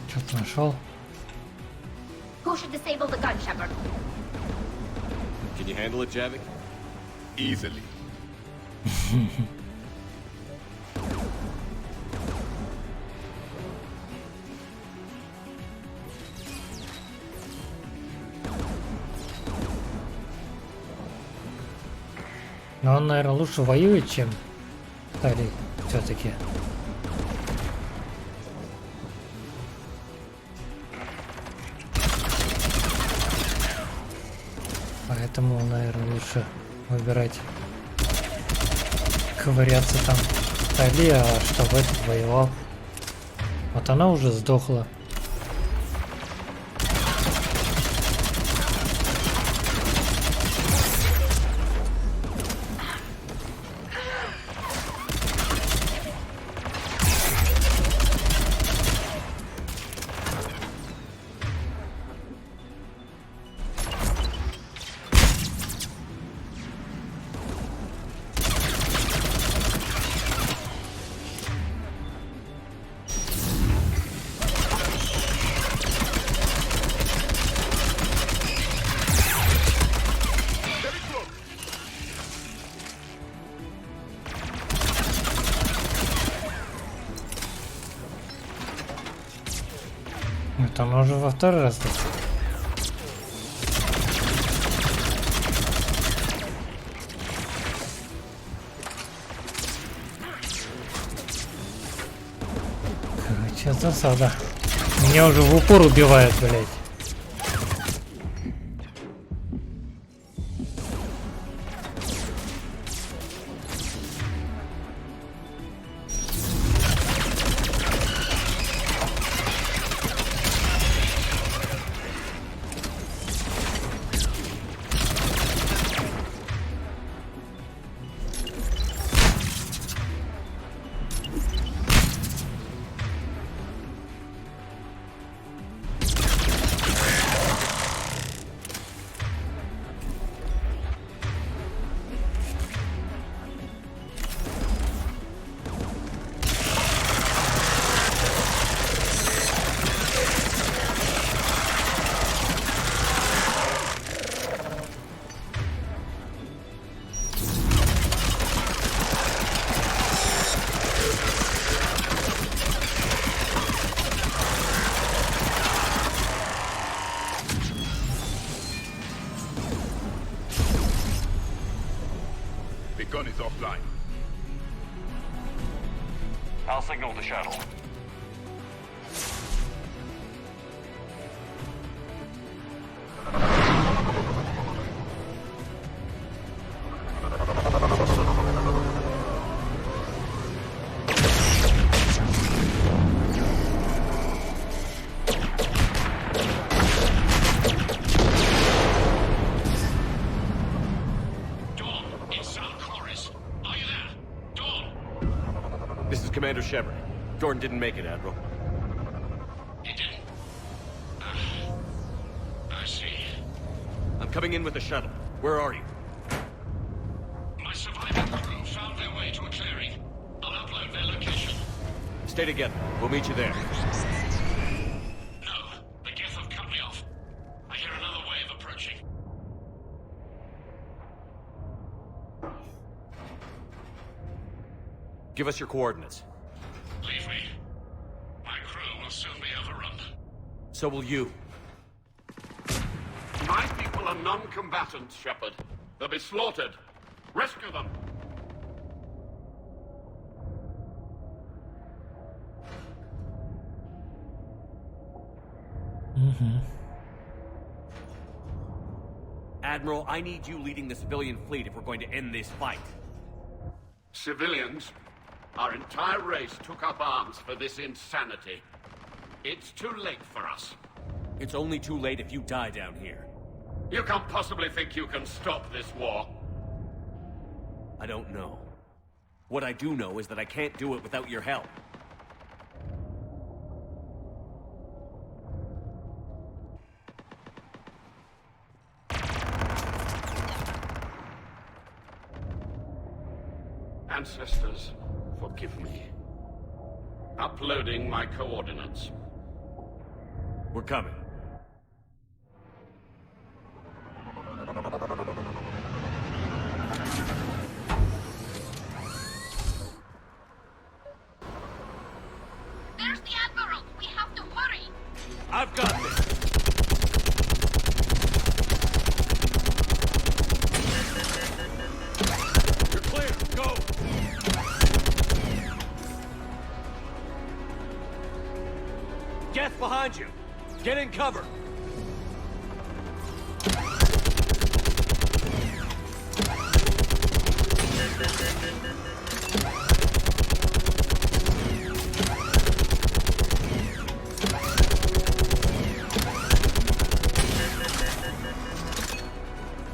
Что-то нашел. Who should disable the gun, Shepard? Can you handle it, Javik? Easily. Но он, наверное, лучше воюет, чем Алик, все-таки. Поэтому, наверное, лучше выбирать ковыряться там в Тали, а чтобы этот воевал. Вот она уже сдохла. Там уже во второй раз. Короче, засада. Меня уже в упор убивают, блядь. Reapon is offline. I'll signal the shuttle. Commander Shepard. Jordan didn't make it, Admiral. He didn't? I see. I'm coming in with the shuttle. Where are you? My surviving crew found their way to a clearing. I'll upload their location. Stay together. We'll meet you there. No. The Geth have cut me off. I hear another wave approaching. Give us your coordinates. Leave me. My crew will soon be overrun. So will you. My people are non-combatants, Shepard. They'll be slaughtered. Rescue them. Admiral, I need you leading the civilian fleet if we're going to end this fight. Civilians? Our entire race took up arms for this insanity. It's too late for us. It's only too late if you die down here. You can't possibly think you can stop this war. I don't know. What I do know is that I can't do it without your help. Ancestors, forgive me. Uploading my coordinates. We're coming. There's the Admiral! We have to hurry! I've got this! You're clear! Go! Geth behind you! Get in cover!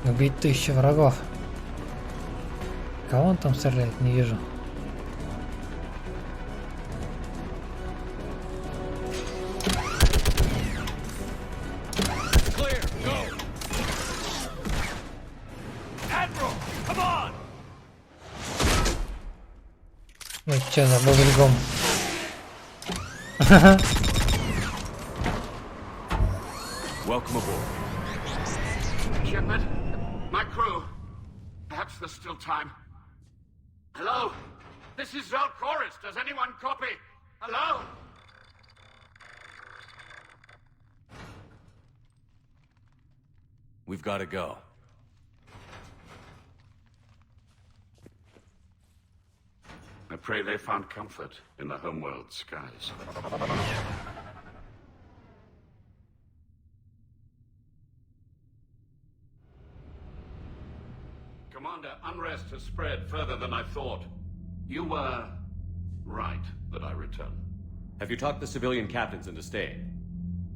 Убить 1000 врагов. Кого он там стреляет? Не вижу. Ну что за бубльгом? Welcome aboard. Shepard, my crew. Perhaps there's still time. Hello? This is Zalcoris. Does anyone copy? Hello? We've got to go. I pray they found comfort in the homeworld skies. Commander, unrest has spread further than I thought. You were right that I return. Have you talked the civilian captains into staying?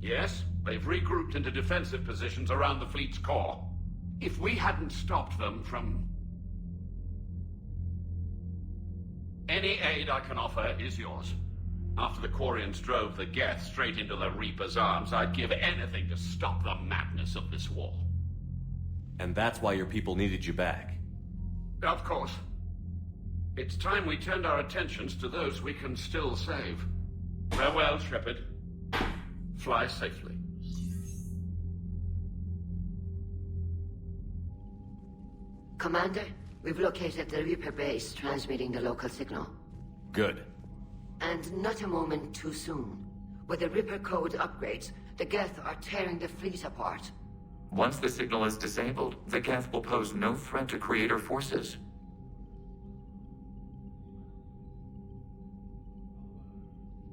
Yes, they've regrouped into defensive positions around the fleet's core. If we hadn't stopped them from... Any aid I can offer is yours. After the Quarians drove the Geth straight into the Reaper's arms, I'd give anything to stop the madness of this war. And that's why your people needed you back. Of course. It's time we turned our attentions to those we can still save. Farewell, Shepard. Fly safely. Commander, we've located the Reaper base transmitting the local signal. Good. And not a moment too soon. With the Reaper code upgrades, the Geth are tearing the fleet apart. Once the signal is disabled, the Geth will pose no threat to Creator forces.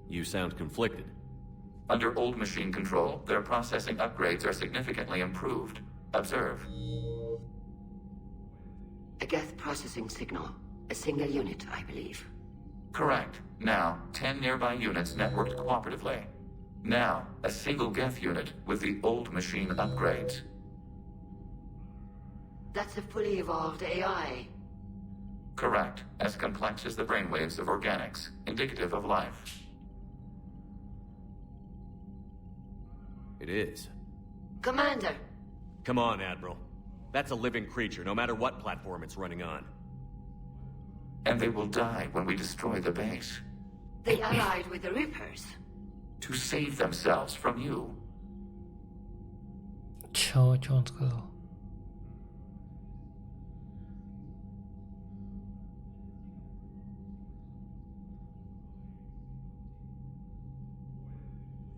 You sound conflicted. Under old machine control, their processing upgrades are significantly improved. Observe. A geth processing signal. A single unit, I believe. Correct. Now, 10 nearby units networked cooperatively. Now, a single geth unit with the old machine upgrades. That's a fully evolved AI. Correct. As complex as the brainwaves of organics, indicative of life. It is. Commander! Come on, Admiral. That's a living creature, no matter what platform it's running on. And they will die when we destroy the base. They allied with the Reapers. To save themselves from you. Чё он сказал?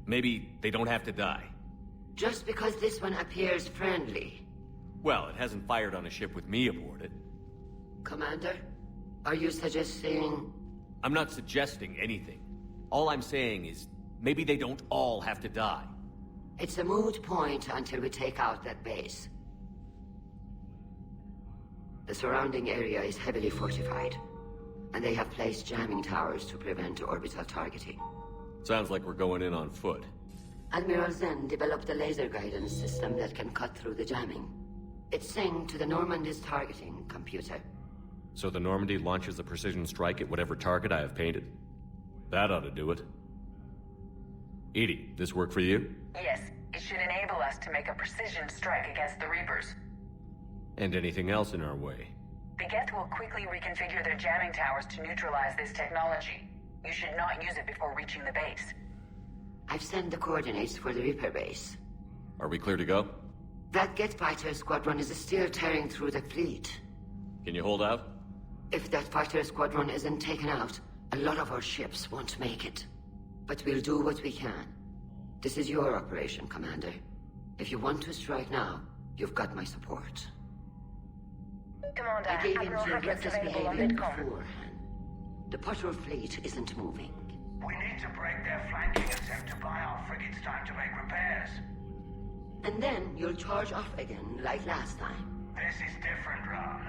Maybe they don't have to die. Just because this one appears friendly. Well, it hasn't fired on a ship with me aboard it. Commander, are you suggesting... I'm not suggesting anything. All I'm saying is, maybe they don't all have to die. It's a moot point until we take out that base. The surrounding area is heavily fortified, and they have placed jamming towers to prevent orbital targeting. Sounds like we're going in on foot. Admiral Zen developed a laser guidance system that can cut through the jamming. It's synced to the Normandy's targeting computer. So the Normandy launches a precision strike at whatever target I have painted? That ought to do it. Edie, this work for you? Yes, it should enable us to make a precision strike against the Reapers. And anything else in our way? The Geth will quickly reconfigure their jamming towers to neutralize this technology. You should not use it before reaching the base. I've sent the coordinates for the Reaper base. Are we clear to go? That Geth fighter squadron is still tearing through the fleet. Can you hold out? If that fighter squadron isn't taken out, a lot of our ships won't make it. But we'll do what we can. This is your operation, Commander. If you want to strike now, you've got my support. Commander, I gave in Admiral to your Hackett's reckless available on behavior Midcom. beforehand. The patrol fleet isn't moving. We need to break their flanking attempt to buy our frigates time to make repairs. And then you'll charge off again, like last time. This is different, Ron.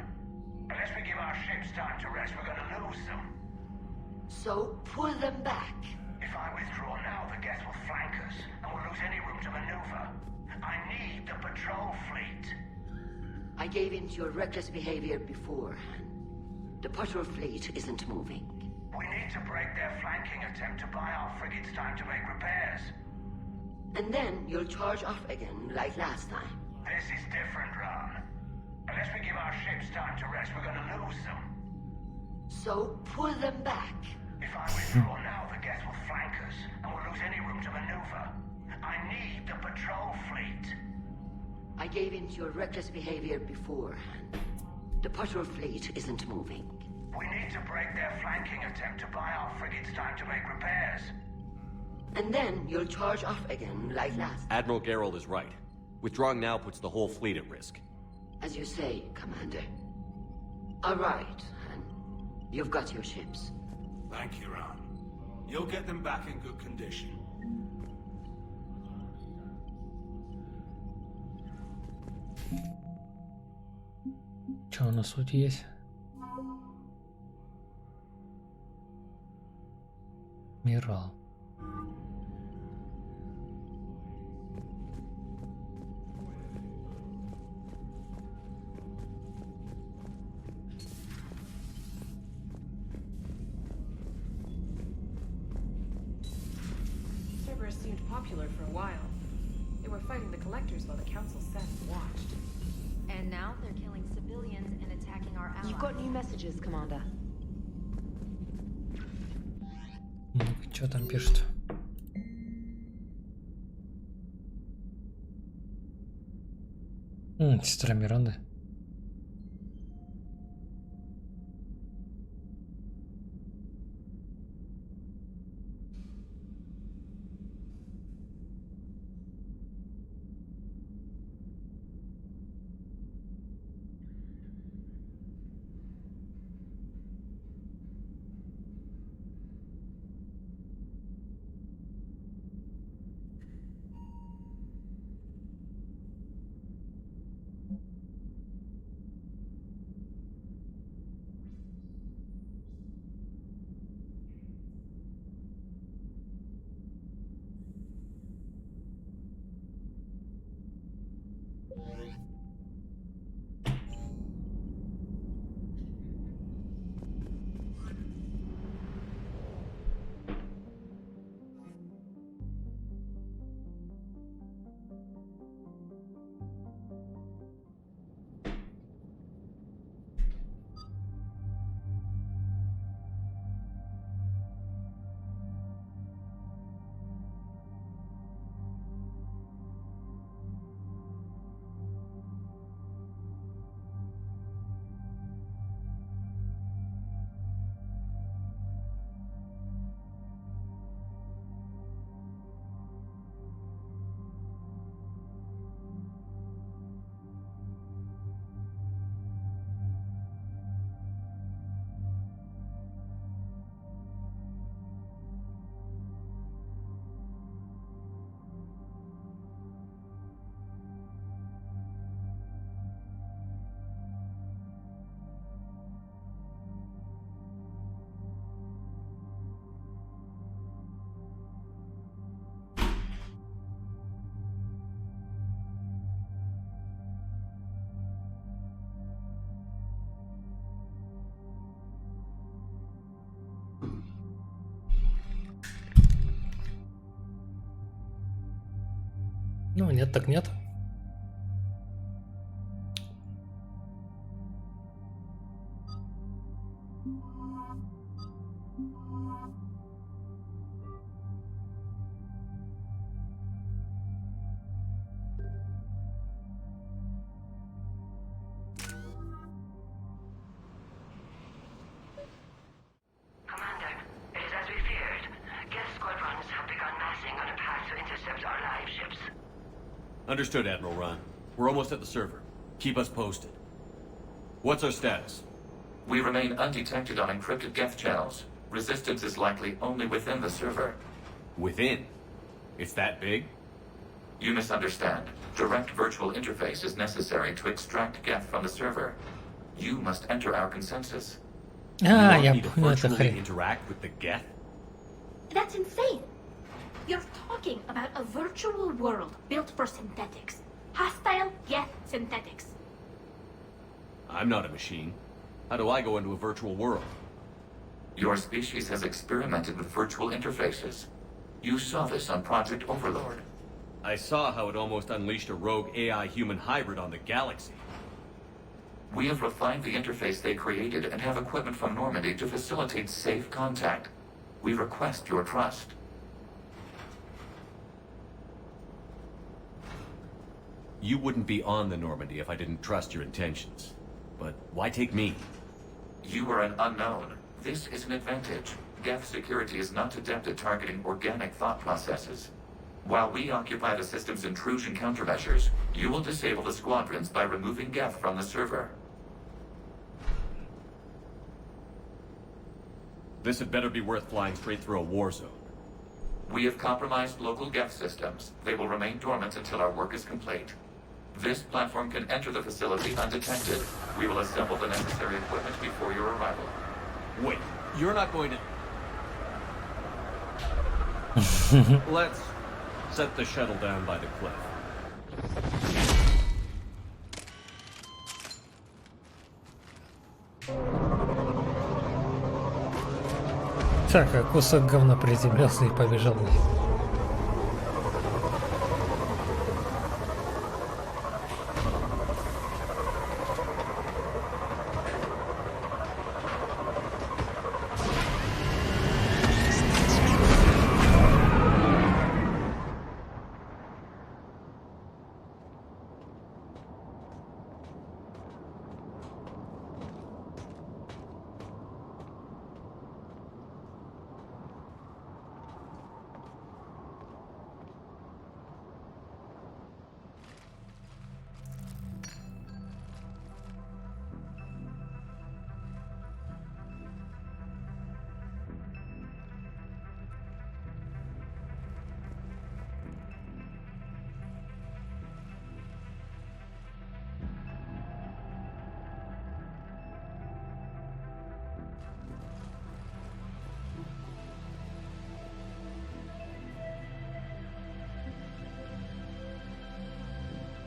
Unless we give our ships time to rest, we're gonna lose them. So, pull them back. If I withdraw now, the Geth will flank us, and we'll lose any room to maneuver. I need the patrol fleet. I gave in to your reckless behavior beforehand. The patrol fleet isn't moving. We need to break their flanking attempt to buy our frigates time to make repairs. And then you'll charge off again, like last time. This is different, Ron. Unless we give our ships time to rest, we're gonna lose them. So, pull them back. If I withdraw now, the Geth will flank us, and we'll lose any room to maneuver. I need the patrol fleet. I gave in to your reckless behavior beforehand. The patrol fleet isn't moving. We need to break their flanking attempt to buy our frigates time to make repairs. And then you'll charge off again, like last. Admiral Gerald is right. Withdrawing now puts the whole fleet at risk. As you say, Commander. All right, and you've got your ships. Thank you, Ron. You'll get them back in good condition. Что у нас тут есть? Мирал. Cerberus seemed popular for a while. They were fighting the collectors while the council sat and watched. And now they're killing civilians and attacking our allies. You've got new messages, Commander. Ну-ка, что там пишет? Сестра Миранды. Нет, так нет. Understood, Admiral Ron. We're almost at the server. Keep us posted. What's our status? We remain undetected on encrypted Geth channels. Resistance is likely only within the server. Within? It's that big? You misunderstand. Direct virtual interface is necessary to extract Geth from the server. You must enter our consensus. А, you я want me to понял, это virtually хрень. interact with the Geth? That's insane. You're talking about a virtual world built for synthetics. Hostile Geth synthetics. I'm not a machine. How do I go into a virtual world? Your species has experimented with virtual interfaces. You saw this on Project Overlord. I saw how it almost unleashed a rogue AI-human hybrid on the galaxy. We have refined the interface they created and have equipment from Normandy to facilitate safe contact. We request your trust. You wouldn't be on the Normandy if I didn't trust your intentions. But why take me? You are an unknown. This is an advantage. Geth security is not adept at targeting organic thought processes. While we occupy the system's intrusion countermeasures, you will disable the squadrons by removing Geth from the server. This had better be worth flying straight through a war zone. We have compromised local Geth systems. They will remain dormant until our work is complete. This platform can enter the facility undetected. We will assemble the necessary equipment before your arrival. Wait, you're not going to... Let's set the shuttle down by the cliff. Так, а кусок говна приземлился и побежал.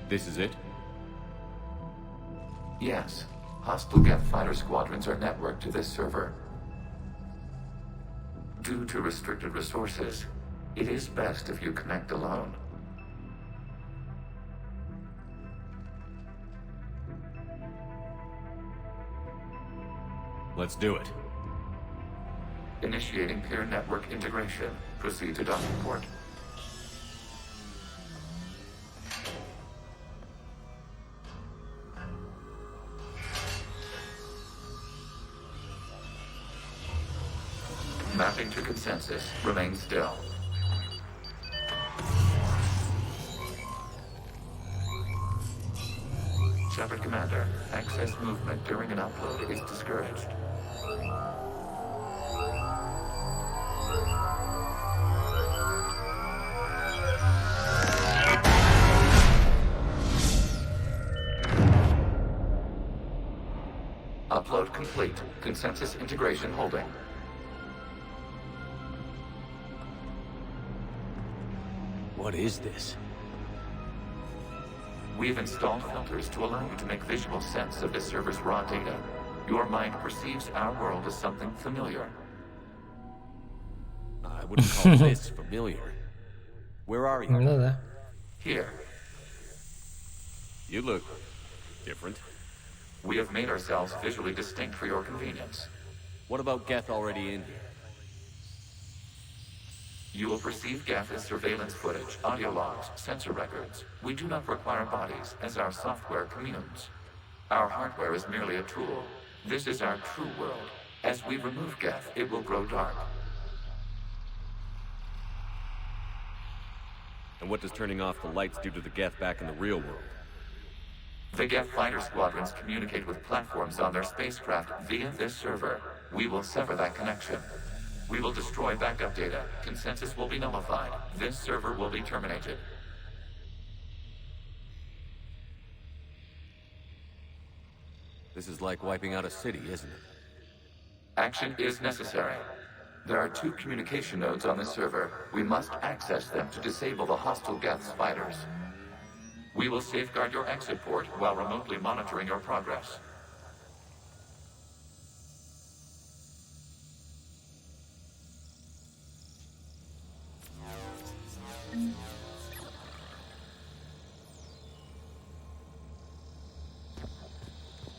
This is it? Yes. Hostile Geth fighter squadrons are networked to this server. Due to restricted resources, it is best if you connect alone. Let's do it. Initiating peer network integration. Proceed to docking port. Mapping to consensus. Remain still. Shepard Commander, access movement during an upload is discouraged. Upload complete. Consensus integration holding. What is this? We've installed filters to allow you to make visual sense of the server's raw data. Your mind perceives our world as something familiar. I wouldn't call this familiar. Where are you? Ну да. Here, You look different. We have made ourselves visually distinct for your convenience. What about Geth already in here? You will perceive Geth as surveillance footage, audio logs, sensor records. We do not require bodies, as our software communes. Our hardware is merely a tool. This is our true world. As we remove Geth, it will grow dark. And what does turning off the lights do to the Geth back in the real world? The Geth fighter squadrons communicate with platforms on their spacecraft via this server. We will sever that connection. We will destroy backup data. Consensus will be nullified. This server will be terminated. This is like wiping out a city, isn't it? Action is necessary. There are 2 communication nodes on the server. We must access them to disable the hostile Geth's fighters. We will safeguard your exit port while remotely monitoring your progress.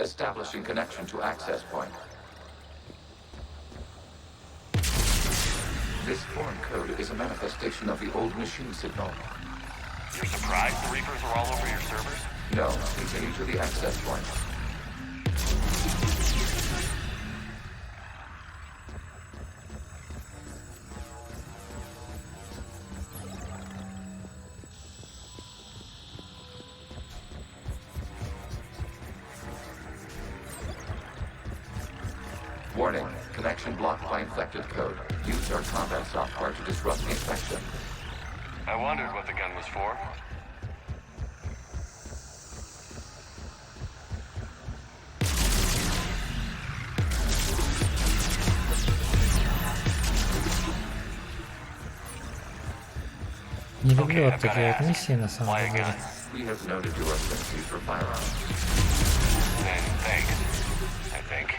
Establishing connection to access point. This foreign code is a manifestation of the old machine signal. You're surprised the Reapers are all over your servers? No, continue to the access point. Warning, connection blocked by infected code. Use our combat software to disrupt the infection. I wondered what the gun was for. Не люблю вот такие вот миссии на самом деле. We have noted your affinity for firearms. Then thanks, I think.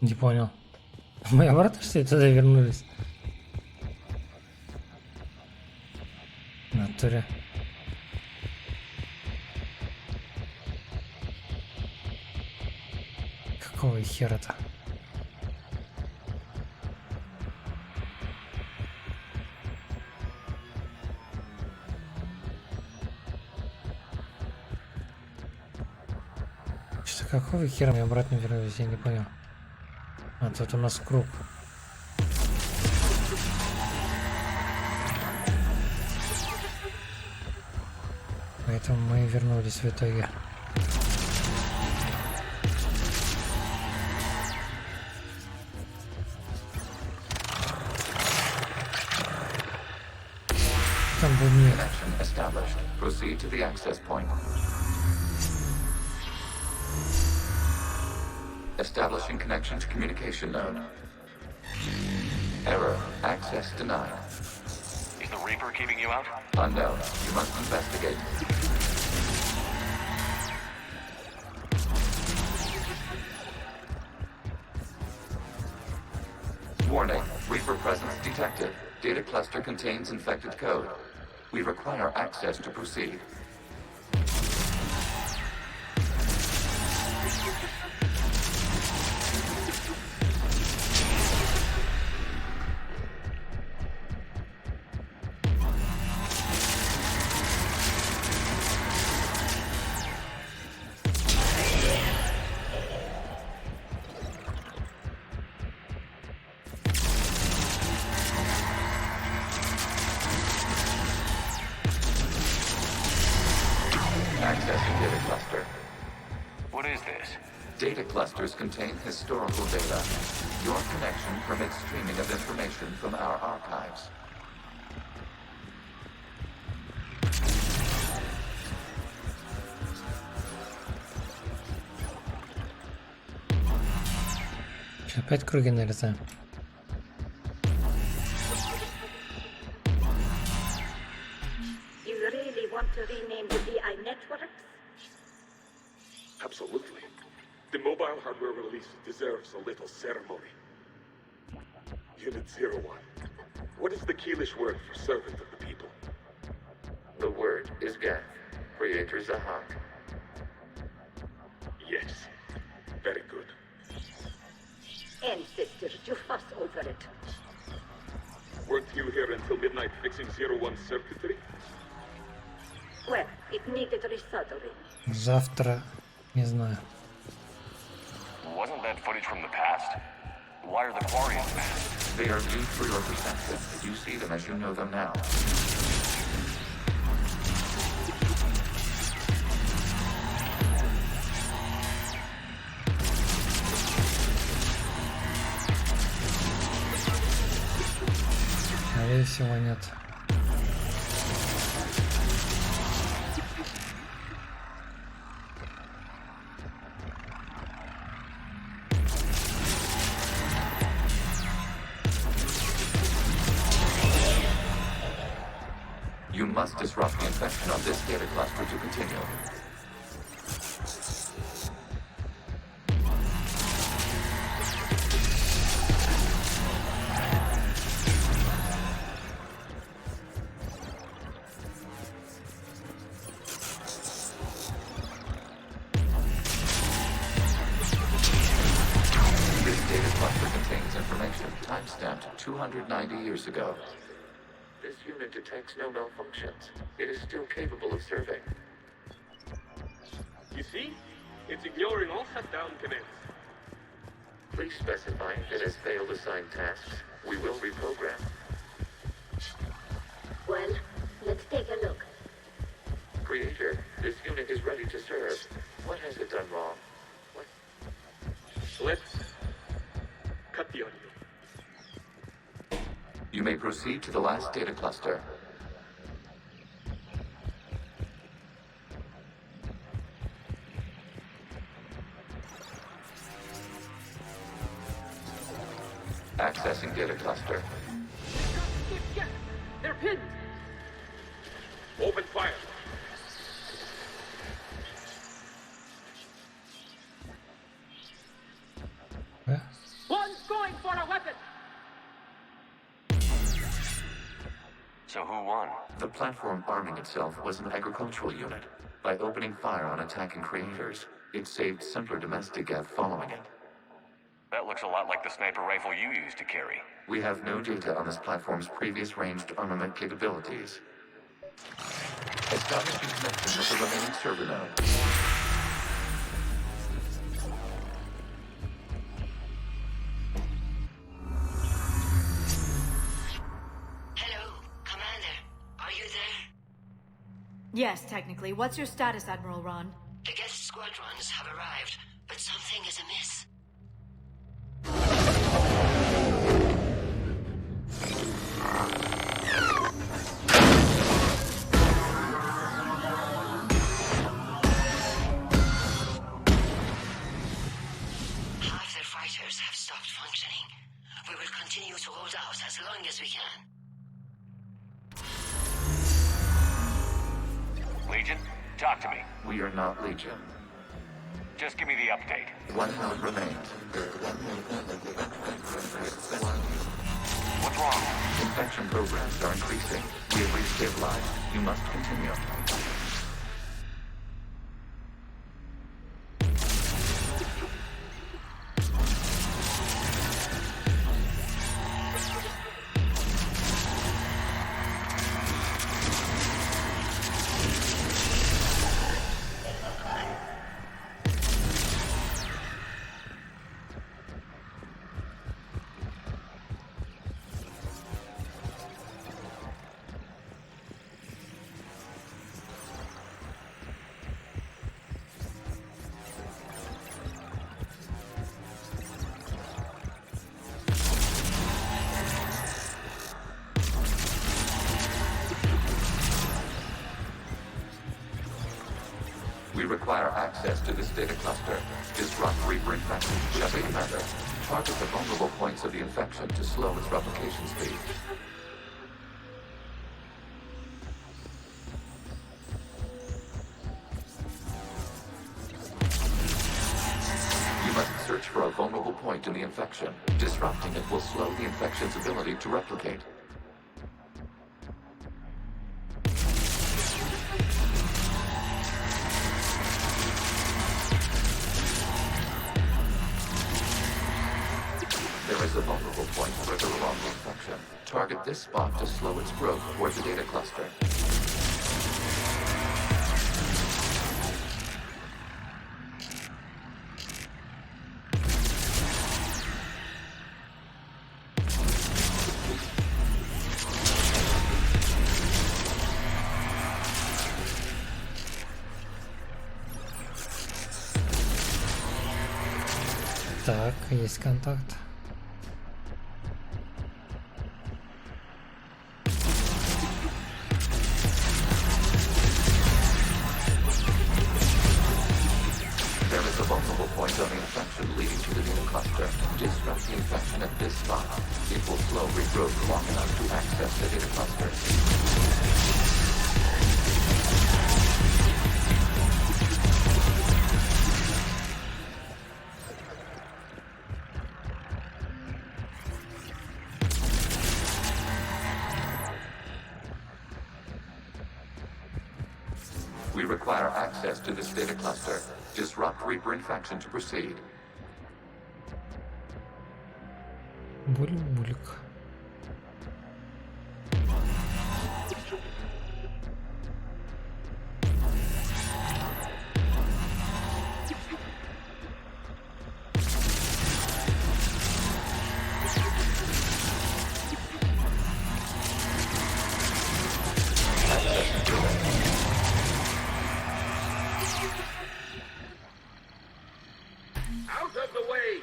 Не понял. Мы обратно что ли туда вернулись? В натуре. Какого хера-то? Что, какого хера мы обратно вернулись? Я не понял. А тут у нас круг. Поэтому мы вернулись в итоге. Там был мир. Proceed to the access point. Establishing connection to communication node. Error. Access denied. Is the Reaper keeping you out? Unknown. You must investigate. Warning. Reaper presence detected. Data cluster contains infected code. We require access to proceed. Accessing data cluster. What is this? Data clusters contain historical data. Your connection permits streaming of information from our archives. Опять круги нарезаем. You really want to rename the BI networks? Absolutely. The mobile hardware release deserves a little ceremony. Unit 01. What is the Keelish word for servant of the people? The word is Geth, creator Zahak. Yes. Very good. Ancestors, you fuss over it. Weren't you here until midnight fixing 01's circuitry? Well, it needed resoldering. Завтра, не знаю. Wasn't that footage from the past? Why are the Quarians mad? They are viewed for your perception. You see them as you know them now. Скорее всего, нет. You must disrupt the infection of this data cluster to continue. This data cluster contains information timestamped 290 years ago. This unit detects no malfunctions. It is still capable of serving. You see? It's ignoring all shutdown commands. Please specify if it has failed assigned tasks. We will reprogram. Well, let's take a look. Creator, this unit is ready to serve. What has it done wrong? Let's cut the audio. You may proceed to the last data cluster. Accessing data cluster. They're pinned! Open fire! One's going for a weapon! So who won? The platform arming itself was an agricultural unit. By opening fire on attacking creators, it saved simpler domestic Geth following it. That looks a lot like the sniper rifle you used to carry. We have no data on this platform's previous ranged armament capabilities. Establishing connection with the remaining server node. Yes, technically. What's your status, Admiral Ron? The Geth squadrons have arrived, but something is amiss. Half their fighters have stopped functioning. We will continue to hold out as long as we can. Legion? Talk to me. We are not Legion. Just give me the update. One node remains. What's wrong? Infection programs are increasing. We have restabilized. You must continue. We require access to this data cluster. Disrupt Reaper infection. Shepard Commander. Target the vulnerable points of the infection to slow its replication speed. You must search for a vulnerable point in the infection. Disrupting it will slow the infection's ability to replicate. There is a vulnerable point further along the infection. Target this spot to slow its growth towards the data cluster. Так, есть контакт. There is a vulnerable point on the infection leading to the data cluster. Disrupt the infection at this spot. It will slow regrowth long enough to access the data cluster. We require access to this data cluster. Disrupt Reaper infection to proceed. Булик. Out of the way!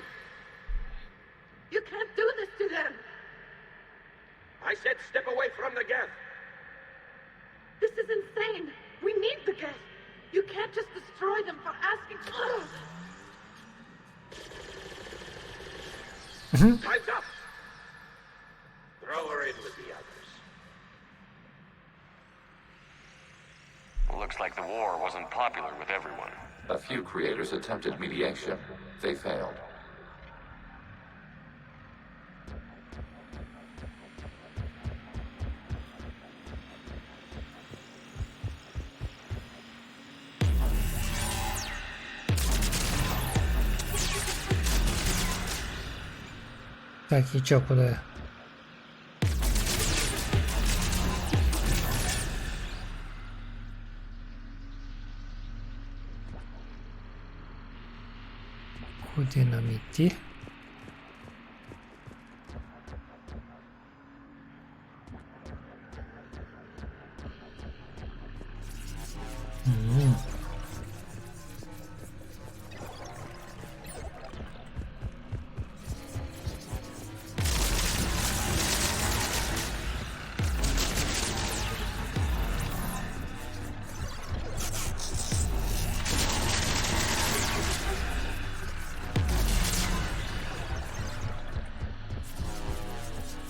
You can't do this to them! I said step away from the gas! This is insane! We need the gas! You can't just destroy them for asking... Time's up! Throw her in with the others. Looks like the war wasn't popular with everyone. A few creators attempted mediation. They failed. Так, и чё, куда? Куда нам идти?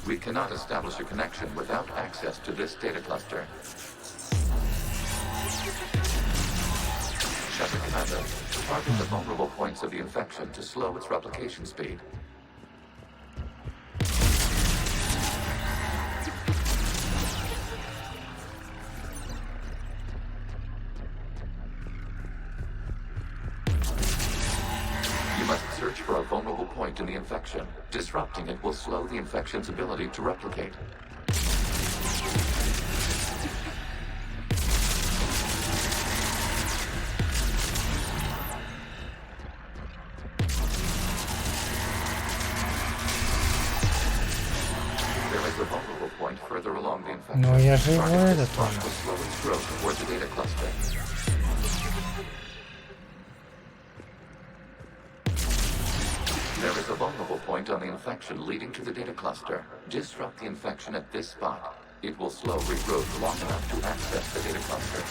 We cannot establish a connection without access to this data cluster. Shepard Commander, target the vulnerable points of the infection to slow its replication speed. You must search for a vulnerable point in the infection. Disrupting it will slow the infection's ability to replicate. There is a vulnerable point further along the infection. Но я же его Target this этот spot тоже. will slow its growth towards the data cluster. There is a vulnerable point on the infection leading to the data cluster. Disrupt the infection at this spot. It will slow regrowth long enough to access the data cluster.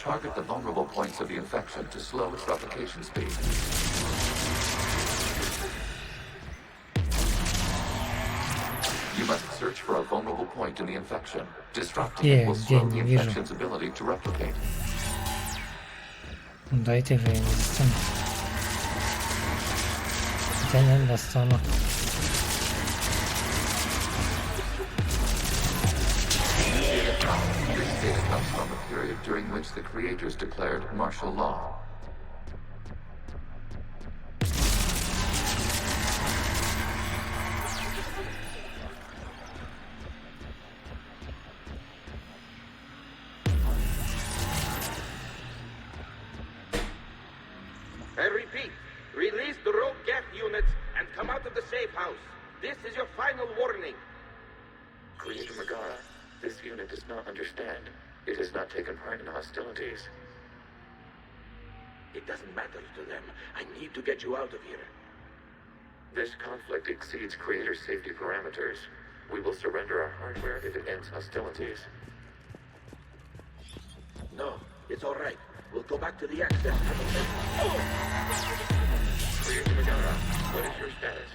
Target the vulnerable points of the infection to slow its replication speed. You must search for a vulnerable point in the infection. Disrupting it will slow the infection's ability to replicate. Дайте же я не достану. Хотя не достану. This data comes from a period during which the creators declared martial law. I repeat, release the rogue geth units and come out of the safe house. This is your final warning. Creator Megara, this unit does not understand. It has not taken part in hostilities. It doesn't matter to them. I need to get you out of here. This conflict exceeds Creator's safety parameters. We will surrender our hardware if it ends hostilities. No, it's all right. We'll go back to the access tunnel. Creator Megara, what is your status?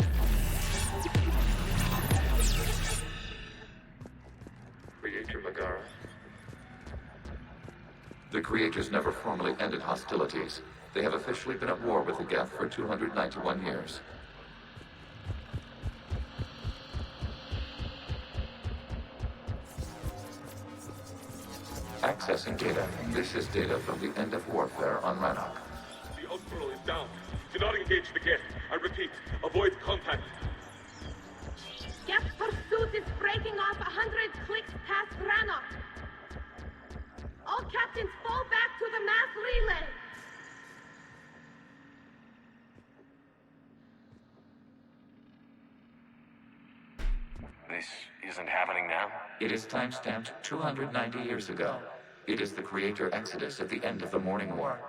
Creator Megara. The Creators never formally ended hostilities. They have officially been at war with the Geth for 291 years. Accessing data. This is data from the end of warfare on Rannoch. The Outflow is down. Do not engage the Geth. I repeat, avoid contact. Geth pursuit is breaking off 100 clicks past Rannoch. All captains fall back to the mass relay. This isn't happening now? It is timestamped 290 years ago. It is the Creator Exodus at the end of the Morning War.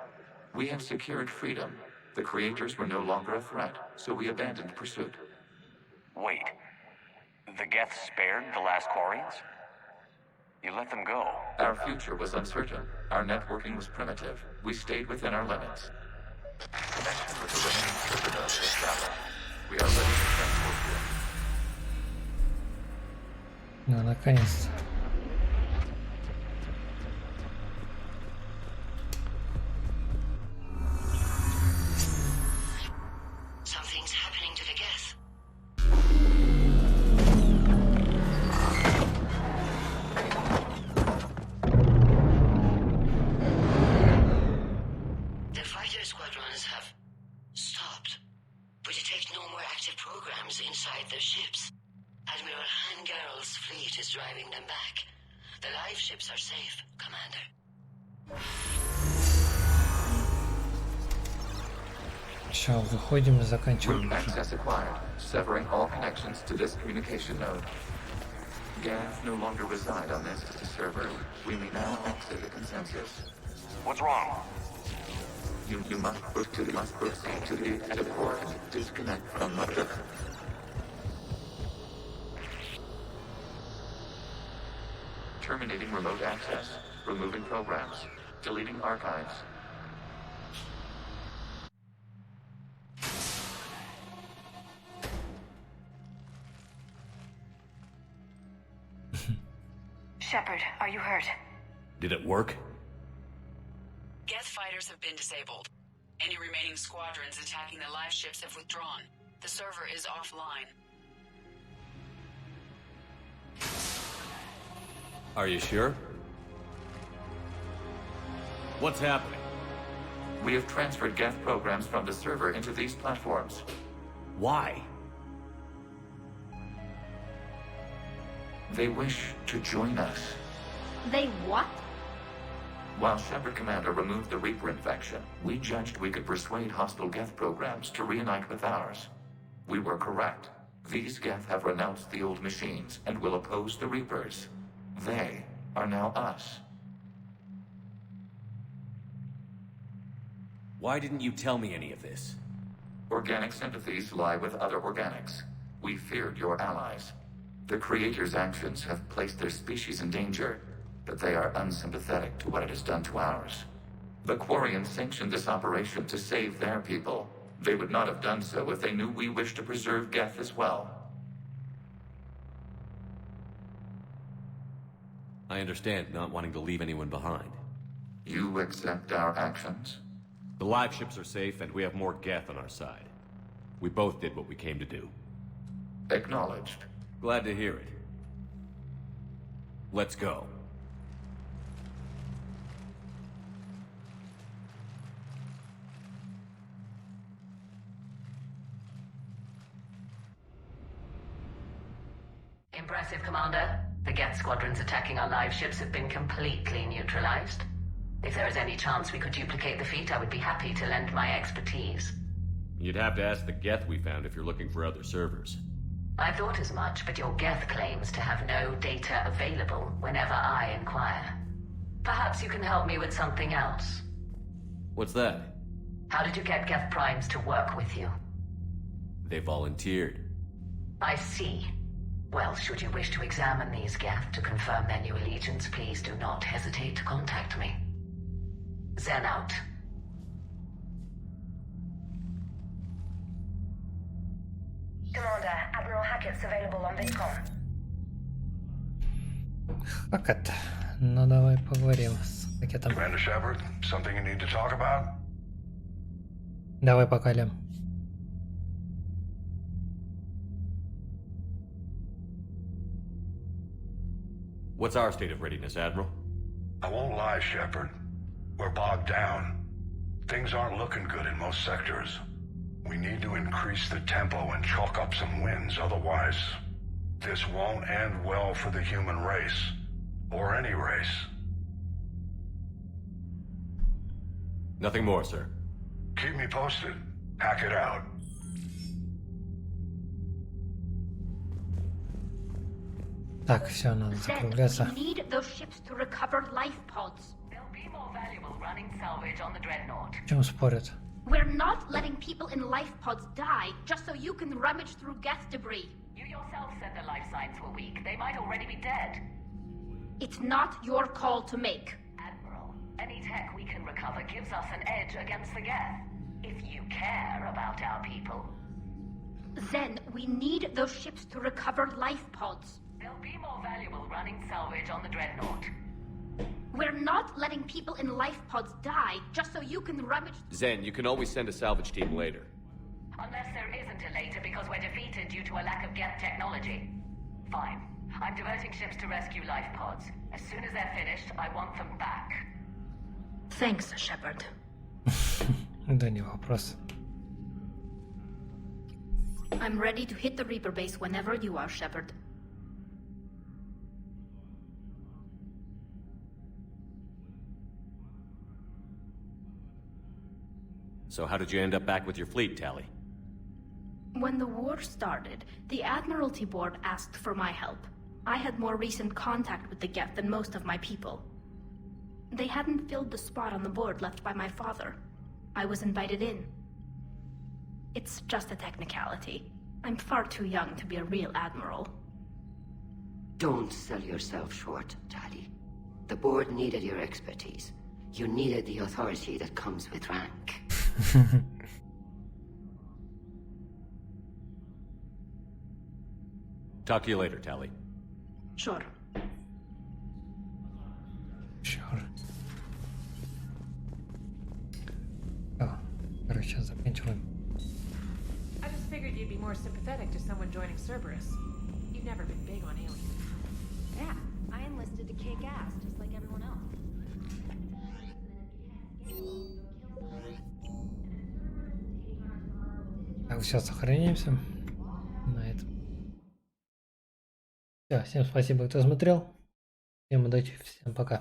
We have secured freedom. The Creators were no longer a threat, so we abandoned pursuit. Wait. The Geth spared the last Quarians? You let them go. Our future was uncertain. Our networking was primitive. We stayed within our limits. Connection with the remaining server nodes is established. We are ready to transport you. Ну, наконец-то. Something's happening to the Geth. The fighter squadrons have stopped. We detect no more active programs inside their ships. Admiral Hangarl's fleet is driving them back. The live ships are safe, Commander. Все, выходим и заканчиваем. Root access acquired, severing all connections to this communication node. Geth no longer reside on this server. We may now exit the consensus. What's wrong? You must proceed to the active port and disconnect from Motherboard. Terminating remote access, removing programs, deleting archives. Shepard, are you hurt? Did it work? Geth fighters have been disabled. Any remaining squadrons attacking the live ships have withdrawn. The server is offline. Are you sure? What's happening? We have transferred Geth programs from the server into these platforms. Why? They wish to join us. They what? While Shepard Commander removed the Reaper infection, we judged we could persuade hostile Geth programs to reunite with ours. We were correct. These Geth have renounced the old machines and will oppose the Reapers. They are now us. Why didn't you tell me any of this? Organic sympathies lie with other organics. We feared your allies. The Creator's actions have placed their species in danger. but they are unsympathetic to what it has done to ours. The Quarians sanctioned this operation to save their people. They would not have done so if they knew we wished to preserve Geth as well. I understand not wanting to leave anyone behind. You accept our actions? The live ships are safe, and we have more Geth on our side. We both did what we came to do. Acknowledged. Glad to hear it. Let's go. Impressive, Commander. The Geth squadrons attacking our live ships have been completely neutralized. If there is any chance we could duplicate the feat, I would be happy to lend my expertise. You'd have to ask the Geth we found if you're looking for other servers. I thought as much, but your Geth claims to have no data available whenever I inquire. Perhaps you can help me with something else. What's that? How did you get Geth primes to work with you? They volunteered. I see. Well, should you wish to examine these Geth to confirm their new allegiance, please do not hesitate to contact me. Zen out. Commander, Admiral Hackett's available on Bitcom. Hackett. Ну давай поговорим с Хакеттом. Commander Shepard, something you need to talk about? Давай покалим. What's our state of readiness, Admiral? I won't lie, Shepard. We're bogged down. Things aren't looking good in most sectors. We need to increase the tempo and chalk up some wins, otherwise this won't end well for the human race. Or any race. Nothing more, sir. Keep me posted. Hack it out. Так, все, надо закругляться. We need those ships to recover life pods. They'll be more valuable running salvage on the Dreadnought. В чем спорят? We're not letting people in life pods die just so you can rummage through Geth debris. You yourself said their life signs were weak. They might already be dead. It's not your call to make. Admiral, any tech we can recover gives us an edge against the Geth. If you care about our people. Then we need those ships to recover life pods. They'll be more valuable running salvage on the Dreadnought. We're not letting people in life pods die just so you can rummage. Zen, you can always send a salvage team later. Unless there isn't a later because we're defeated due to a lack of Geth technology. Fine. I'm diverting ships to rescue life pods. As soon as they're finished, I want them back. Thanks, Shepard. Да не вопрос. I'm ready to hit the Reaper base whenever you are, Shepard. So how did you end up back with your fleet, Tally? When the war started, the Admiralty Board asked for my help. I had more recent contact with the Geth than most of my people. They hadn't filled the spot on the board left by my father. I was invited in. It's just a technicality. I'm far too young to be a real admiral. Don't sell yourself short, Tally. The board needed your expertise. You needed the authority that comes with rank. Talk to you later, Tally. Sure. Sure. О, короче, заканчиваем. I just figured you'd be more sympathetic to someone joining Cerberus. You've never been big on aliens. Yeah, I enlisted to kick ass, just like everyone else. Так, сейчас сохранимся на этом. Все, всем спасибо, кто смотрел. Всем удачи, всем пока.